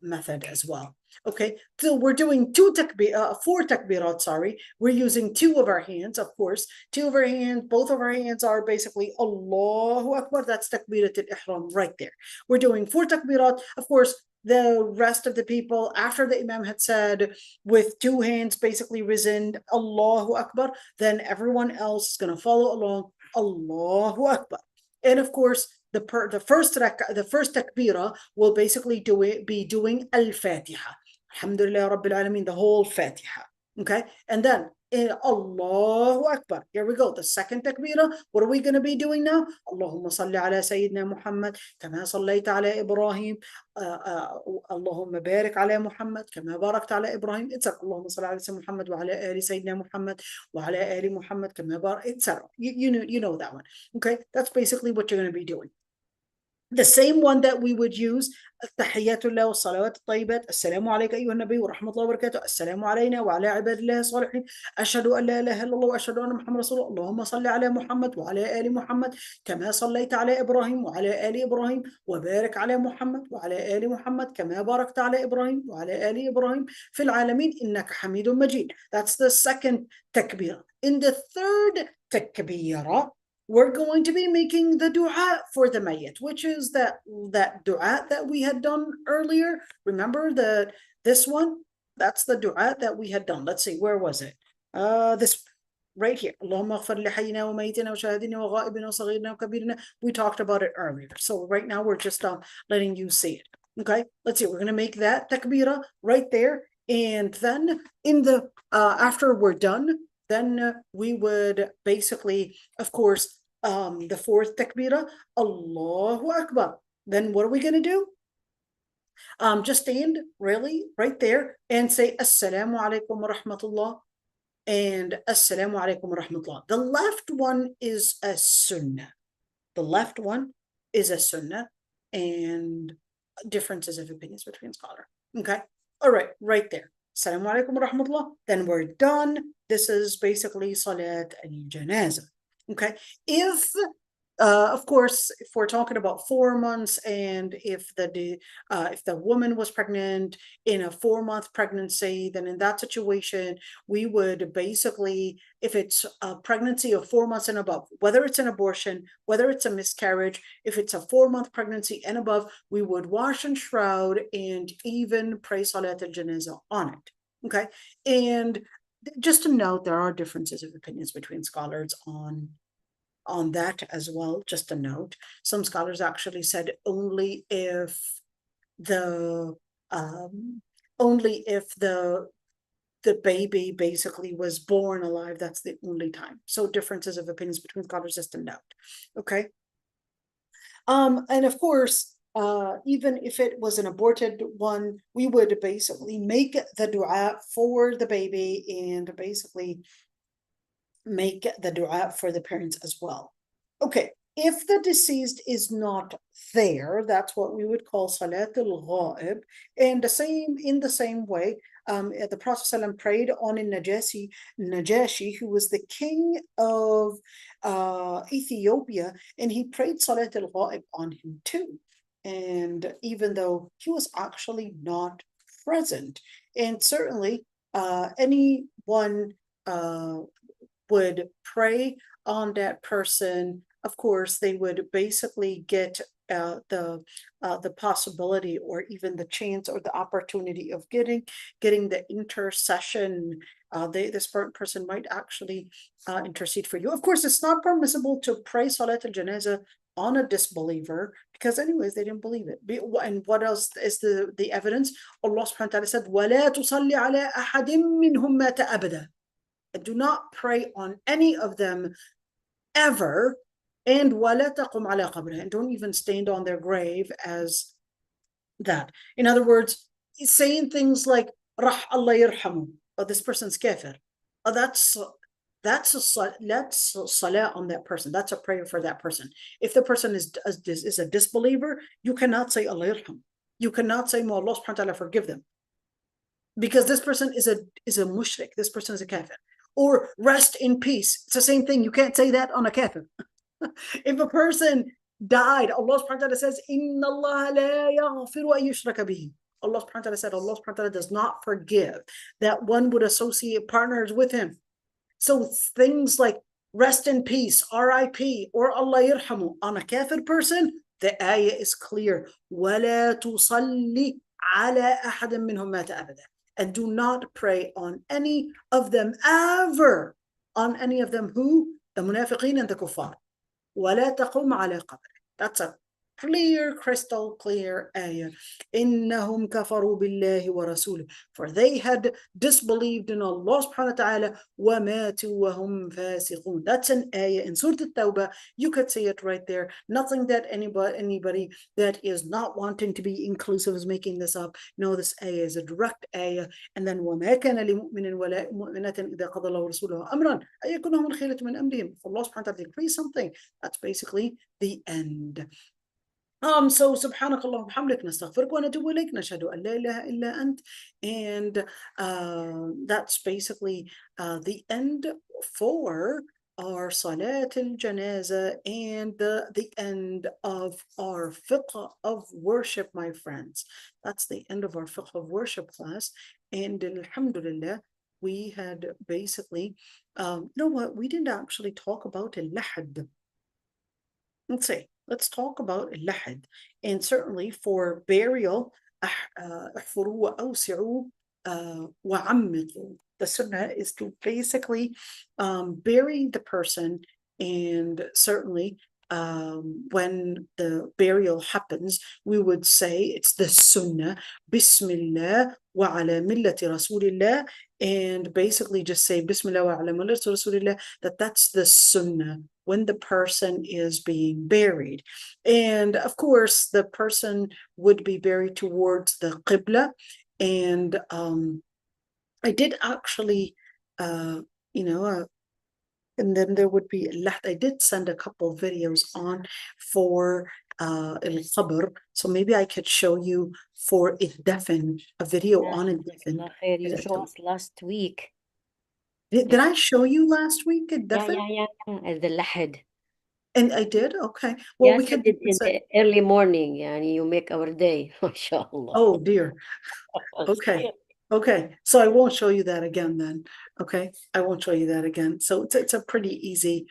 method as well. Okay, so we're doing four takbirat, sorry. We're using two of our hands, of course. Two of our hands, both of our hands are basically Allahu Akbar. That's takbirat al-ihram right there. We're doing four takbirat. Of course, the rest of the people, after the imam had said with two hands basically risen Allahu Akbar, then everyone else is going to follow along Allahu Akbar. And of course, the first takbirah will basically be doing al-Fatiha. Alhamdulillah Rabbil Alameen, the whole Fatiha. Okay, and then Allahu Akbar. Here we go. The second takbirah. What are we going to be doing now? Allahumma salli ala Sayyidina Muhammad kama sallaita ala Ibrahim. Allahumma barik ala Muhammad kama barakta ala Ibrahim. Etc. Allahumma salli ala Sayyidina Muhammad wa ala ali Sayyidina Muhammad wa ala ali Muhammad kama barak. Etc. You know that one. Okay, that's basically what you're going to be doing. The same one that we would use التحيات لله والصلوات الطيبات السلام عليك أيها النبي ورحمة الله وبركاته السلام علينا وعلى عباد الله الصالحين أشهد أن لا إله إلا الله وأشهد أن محمد رسول الله اللهم صل على محمد وعلى آل محمد كما صليت على إبراهيم وعلى آل إبراهيم وبارك على محمد وعلى آل محمد كما باركت على إبراهيم وعلى آل إبراهيم في العالمين إنك حميد مجيد. That's the second takbirah. In the third takbirah, we're going to be making the dua for the mayyit, which is that dua that we had done earlier. Remember this one? That's the dua that we had done. Let's see, where was it? This right here. Allahumma ighfir li hayyina wa mayyitina wa shahidina wa ghaibina wa saghirina wa kabirina. We talked about it earlier. So right now we're just letting you see it. Okay, let's see. We're going to make that takbirah right there. And then in the after we're done, then we would basically, of course, the fourth takbirah, Allahu Akbar. Then what are we going to do? Just stand really right there and say Assalamu alaikum wa rahmatullah and Assalamu alaikum wa rahmatullah. The left one is a sunnah. The left one is a sunnah, and differences of opinions between scholars. Okay, all right, right there. Assalamu alaikum wa rahmatullah. Then we're done. This is basically Salat al-Janaza. Okay, if of course, if we're talking about 4 months, and if the woman was pregnant in a 4-month pregnancy, then in that situation, we would basically, if it's a pregnancy of 4 months and above, whether it's an abortion, whether it's a miscarriage, if it's a 4-month pregnancy and above, we would wash and shroud and even pray Salat al-Janaza on it. Okay, and just to note, there are differences of opinions between scholars on that as well. Just a note, some scholars actually said only if the baby basically was born alive, that's the only time. So differences of opinions between scholars, just a note. Okay, and of course, even if it was an aborted one, we would basically make the dua for the baby and basically make the dua for the parents as well. Okay, if the deceased is not there, that's what we would call Salat al-Ghaib. And in the same way, the Prophet ﷺ prayed on Najashi, who was the king of Ethiopia, and he prayed Salat al-Ghaib on him too. And even though he was actually not present, and certainly anyone would pray on that person, of course, they would basically get the possibility or even the chance or the opportunity of getting the intercession. This person might actually intercede for you. Of course, it's not permissible to pray Salat al-Janaza on a disbeliever, because anyways, they didn't believe it. And what else is the evidence? Allah subhanahu wa ta'ala said, وَلَا تُصَلِّ عَلَىٰ أَحَدٍ مِّنْهُمْ مَاتَ أَبَدًا. Do not pray on any of them ever, and وَلَا تَقُمْ عَلَىٰ قَبْرِهِ, and don't even stand on their grave as that. In other words, saying things like رَحْ اللَّهِ يَرْحَمُهُ, oh, this person's kafir. Oh, that's a salah on that person. That's a prayer for that person. If the person is a disbeliever, you cannot say Allah yarham. You cannot say, may Allah subhanahu wa ta'ala forgive them, because this person is a mushrik. This person is a kafir. Or rest in peace. It's the same thing. You can't say that on a kafir. If a person died, Allah subhanahu wa ta'ala says, Inna Allah la yaghfiru an yushraka bihi. Allah subhanahu wa ta'ala said, Allah subhanahu wa ta'ala does not forgive that one would associate partners with him. So things like rest in peace, R.I.P., or Allah yarhamu on a kafir person, the ayah is clear. وَلَا تُصَلِّ عَلَىٰ أَحَدٍ مِّنْهُمْ مَاتَ أَبَدًا. And do not pray on any of them ever. On any of them who? The munafiqeen and the kuffar. وَلَا تَقُمْ عَلَىٰ قَبْرٍ. That's a clear, crystal clear ayah. إنهم كفروا بالله ورسوله, for they had disbelieved in Allah subhanahu wa ta'ala, وماتوا وهم فاسقون. That's an ayah in Surah At-Tawbah. You could see it right there. Nothing that anybody that is not wanting to be inclusive is making this up. No, this ayah is a direct ayah. And then وما كان لمؤمن ولا مؤمنة إذا قضى الله ورسوله أمرا أن يكون لهم الخيرة من أمرهم. If Allah subhanahu wa ta'ala decrees something, that's basically the end. So سبحانك اللهم وبحمدك نستغفرك ونتوب إليك نشهد أن لا إله إلا أنت. And that's basically the end for our Salat al-Janaza and the end of our Fiqh of worship, my friends. That's the end of our Fiqh of worship class. And alhamdulillah, we had basically, you know what, we didn't actually talk about al-Lahad. Let's see, let's talk about al-Lahad. And certainly for burial, احفروا وأوسعوا وعمقوا. The sunnah is to basically bury the person, and certainly when the burial happens, we would say it's the sunnah, Bismillah wa ala millati Rasulillah, and basically just say Bismillah wa ala millati Rasulillah, that's the sunnah when the person is being buried. And of course, the person would be buried towards the Qibla. And I did actually, and then there would be, I did send a couple of videos on for al-Qabr. So maybe I could show you for al-Dafn, a video on al-Dafn. You showed us last week. Did I show you last week al-Dafn? Yeah. The Lahad. And I did? Okay. Well, yes, we could in the early morning, and you make our day. MashaAllah. Oh dear. Okay. So I won't show you that again then. Okay. I won't show you that again. So it's a pretty easy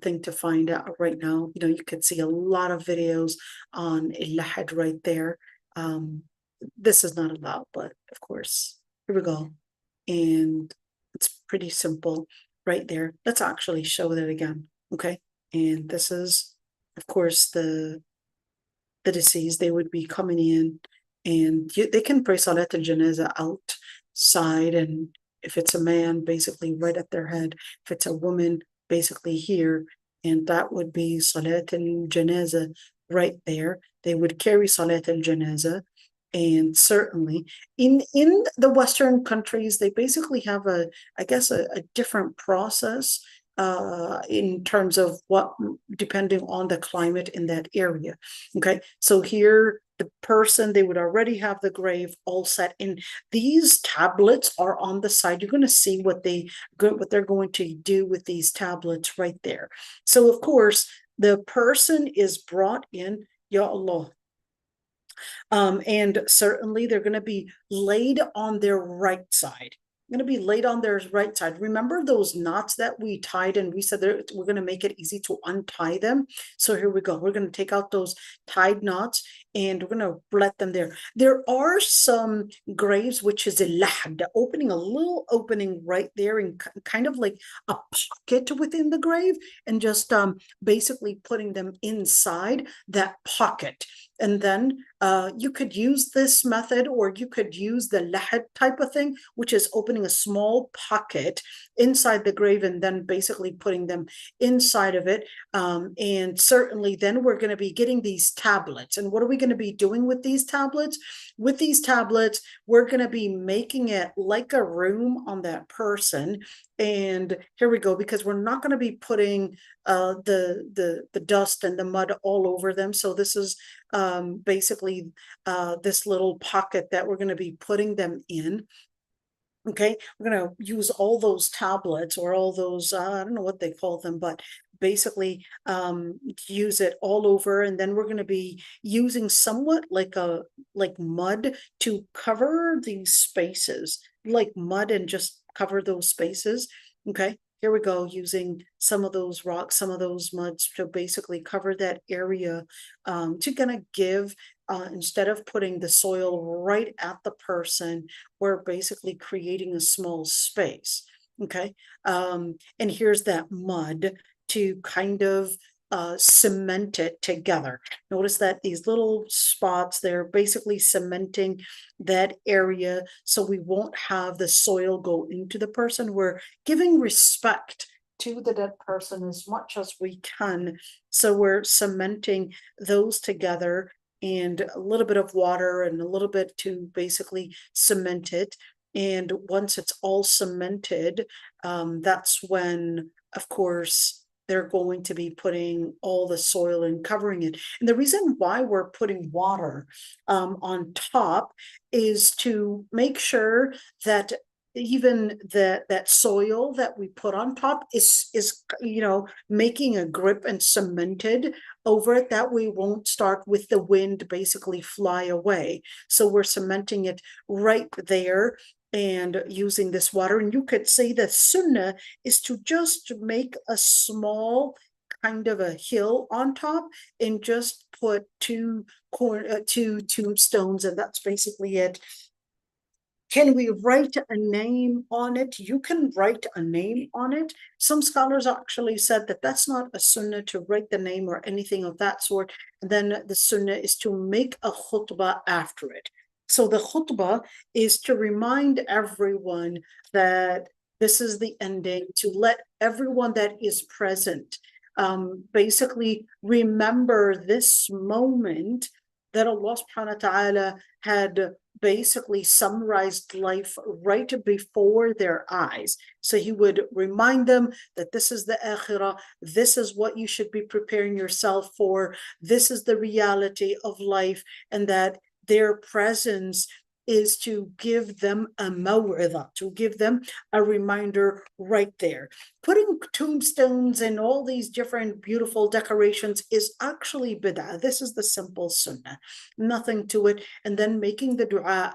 thing to find out right now. You could see a lot of videos on al-Lahad right there. This is not allowed, but of course, here we go. And it's pretty simple right there. Let's actually show that again. Okay. And this is, of course, the deceased. They would be coming in, and they can pray Salat al-Janaza outside. And if it's a man, basically right at their head. If it's a woman, basically here. And that would be Salat al-Janaza right there. They would carry Salat al-Janaza. And certainly in the Western countries, they basically have a different process in terms of depending on the climate in that area. Okay, so here the person, they would already have the grave all set, and these tablets are on the side. You're going to see what they're going to do with these tablets right there. So of course the person is brought in, Ya Allah. And certainly they're going to be laid on their right side. Going to be laid on their right side. Remember those knots that we tied, and we said we're going to make it easy to untie them. So here we go. We're going to take out those tied knots, and we're going to let them there. There are some graves which is a lahad, opening, a little opening right there, and kind of like a pocket within the grave, and just basically putting them inside that pocket. And then you could use this method, or you could use the lahad type of thing, which is opening a small pocket inside the grave and then basically putting them inside of it. And certainly then we're going to be getting these tablets. And what are we going to be doing with these tablets? With these tablets, we're going to be making it like a room on that person. And here we go, because we're not going to be putting the dust and the mud all over them. So this is basically this little pocket that we're going to be putting them in. Okay, we're going to use all those tablets, or all those, I don't know what they call them, but basically use it all over. And then we're going to be using somewhat like mud to cover these spaces, like mud, and just cover those spaces. Okay, here we go, using some of those rocks, some of those muds to basically cover that area, to kind of give, instead of putting the soil right at the person, we're basically creating a small space. Okay, and here's that mud to kind of cemented together. Notice that these little spots, they're basically cementing that area so we won't have the soil go into the person. We're giving respect to the dead person as much as we can. So we're cementing those together, and a little bit of water and a little bit to basically cement it. And once it's all cemented, that's when, of course, they're going to be putting all the soil and covering it. And the reason why we're putting water on top is to make sure that even that soil that we put on top is making a grip and cemented over it, that we won't start with the wind basically fly away. So we're cementing it right there and using this water. And you could say the sunnah is to just make a small kind of a hill on top and just put two tombstones, and that's basically it. Can we write a name on it? You can write a name on it. Some scholars actually said that that's not a sunnah to write the name or anything of that sort. And then the sunnah is to make a khutbah after it. So the khutbah is to remind everyone that this is the ending, to let everyone that is present basically remember this moment that Allah subhanahu wa ta'ala had basically summarized life right before their eyes. So he would remind them that this is the akhirah, this is what you should be preparing yourself for, this is the reality of life, and that their presence is to give them a maw'idha, to give them a reminder right there. Putting tombstones and all these different beautiful decorations is actually bid'ah. This is the simple sunnah, nothing to it. And then making the dua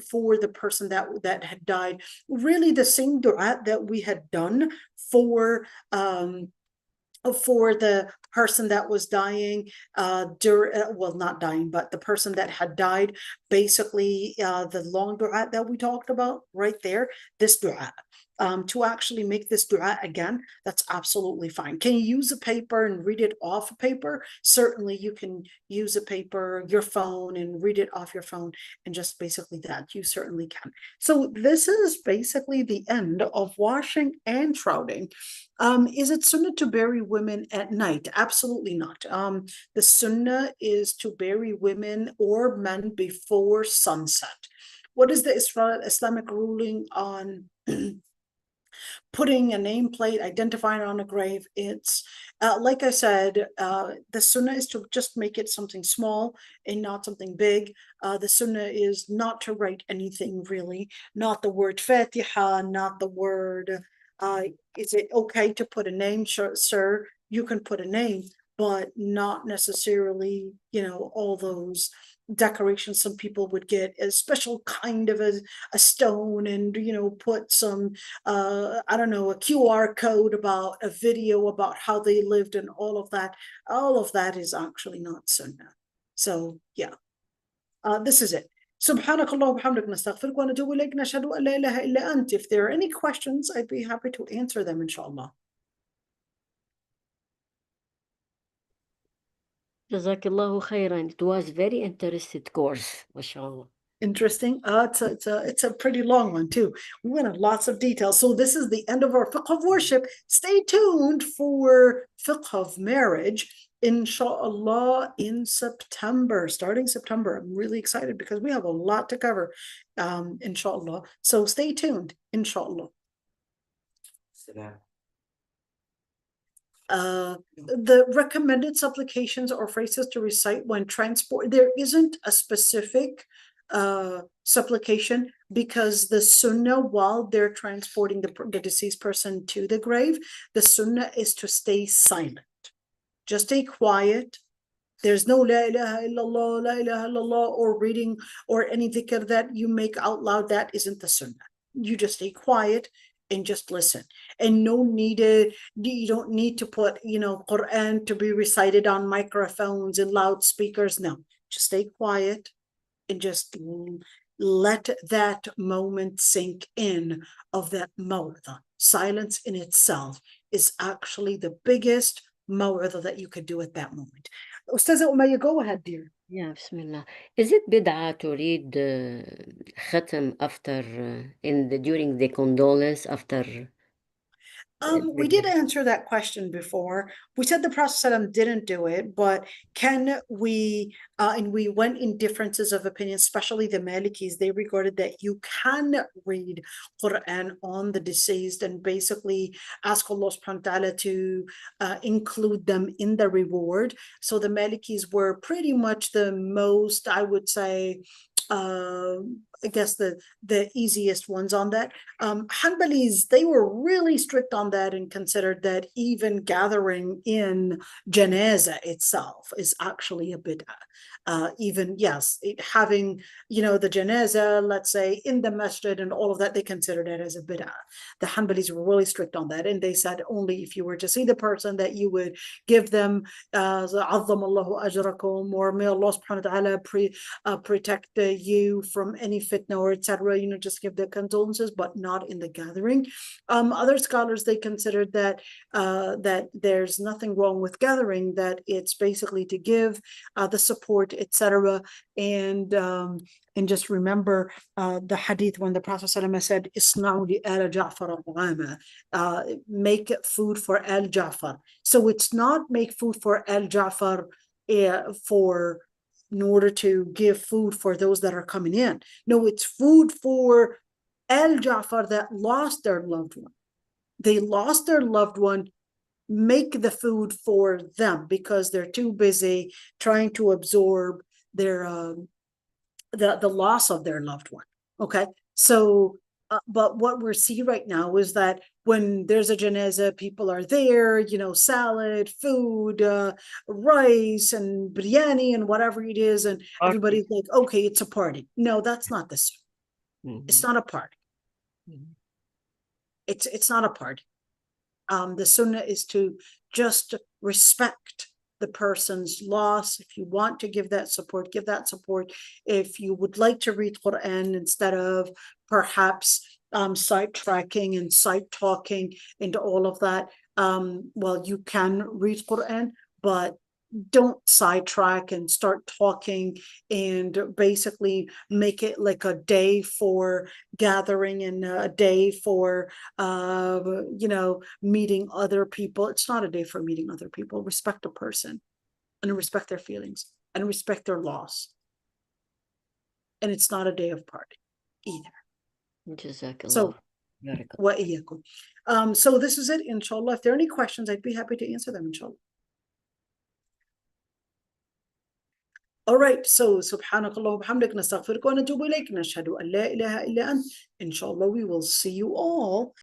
for the person that had died, really the same dua that we had done for the person that was dying well, not dying, but the person that had died, basically the long dua that we talked about right there, this dua. To actually make this dua again, that's absolutely fine. Can you use a paper and read it off a paper? Certainly you can use a paper, your phone, and read it off your phone, and just basically that, you certainly can. So this is basically the end of washing and shrouding. Is it sunnah to bury women at night? Absolutely not. The sunnah is to bury women or men before sunset. What is the Islamic ruling on putting a nameplate, identifying on a grave? It's like I said, the sunnah is to just make it something small and not something big. The sunnah is not to write anything really, not the word Fatiha, not the word is it okay to put a name? Sure, sir, you can put a name, but not necessarily, all those decorations. Some people would get a special kind of a stone and, put some, I don't know, a QR code about a video about how they lived and all of that. All of that is actually not sunnah. So, yeah, this is it. سبحانك اللهم وبحمدك نستغفرك ونتوب إليك نشهد أن لا إله إلا أنت. If there are any questions, I'd be happy to answer them, inshallah. Jazakallahu khairan. It was very interesting course, mashallah. Interesting. It's a pretty long one too. We went into lots of details. So this is the end of our fiqh of worship. Stay tuned for fiqh of marriage, inshallah, in September, starting September. I'm really excited because we have a lot to cover, inshallah. So stay tuned, inshallah. The recommended supplications or phrases to recite when transport, there isn't a specific supplication, because the sunnah while they're transporting the deceased person to the grave, the sunnah is to stay silent. Just stay quiet. There's no la ilaha illallah, la ilaha illallah, or reading or any dhikr that you make out loud. That isn't the sunnah. You just stay quiet and just listen. And you don't need to put, Quran to be recited on microphones and loudspeakers. No, just stay quiet and just let that moment sink in of that maw'idha. Silence in itself is actually the biggest maw'idha that you could do at that moment. Ustaza Umayya, go ahead, dear. Yeah, Bismillah. Is it bid'ah to read khatam after during the condolence after? We did answer that question before. We said the Prophet ﷺ didn't do it, but can we, and we went in differences of opinion, especially the Malikis, they regarded that you can read Quran on the deceased and basically ask Allah subhanahu wa ta'ala to include them in the reward. So the Malikis were pretty much the most, I would say, I guess the easiest ones on that. Hanbalis, they were really strict on that and considered that even gathering in janaza itself is actually a bid'ah. Even, yes, having, the janaza, let's say, in the masjid and all of that, they considered it as a bid'ah. The Hanbalis were really strict on that. And they said only if you were to see the person that you would give them, عَظَّمَ اللَّهُ أَجْرَكُمْ, or may Allah subhanahu wa ta'ala protect you from any fitna or etc. Just give the condolences, but not in the gathering. Other scholars, they considered that that there's nothing wrong with gathering, that it's basically to give the support, etc. And just remember the hadith when the Prophet ﷺ said, "Isna'u li al Ja'far al-'ama," make food for al Ja'far. So it's not make food for al Ja'far in order to give food for those that are coming in. No, it's food for al Ja'far that lost their loved one. They lost their loved one. Make the food for them because they're too busy trying to absorb their the loss of their loved one. Okay, so but what we're seeing right now is that when there's a janaza, people are there, salad, food, rice and biryani and whatever it is, and everybody's like, okay, it's a party. No, that's not this. It's not a party. It's not a party. The sunnah is to just respect the person's loss. If you want to give that support, give that support. If you would like to read Quran instead of perhaps sidetracking and side talking into all of that, well, you can read Quran, but don't sidetrack and start talking and basically make it like a day for gathering and a day for meeting other people. It's not a day for meeting other people. Respect a person and respect their feelings and respect their loss. And it's not a day of party either. So so this is it, inshallah. If there are any questions, I'd be happy to answer them, inshallah. All right, so subhanakallah wa bihamdik, nastaghfiruka wa natubu ilayk, nashhadu an la ilaha illa ant. Inshallah, we will see you all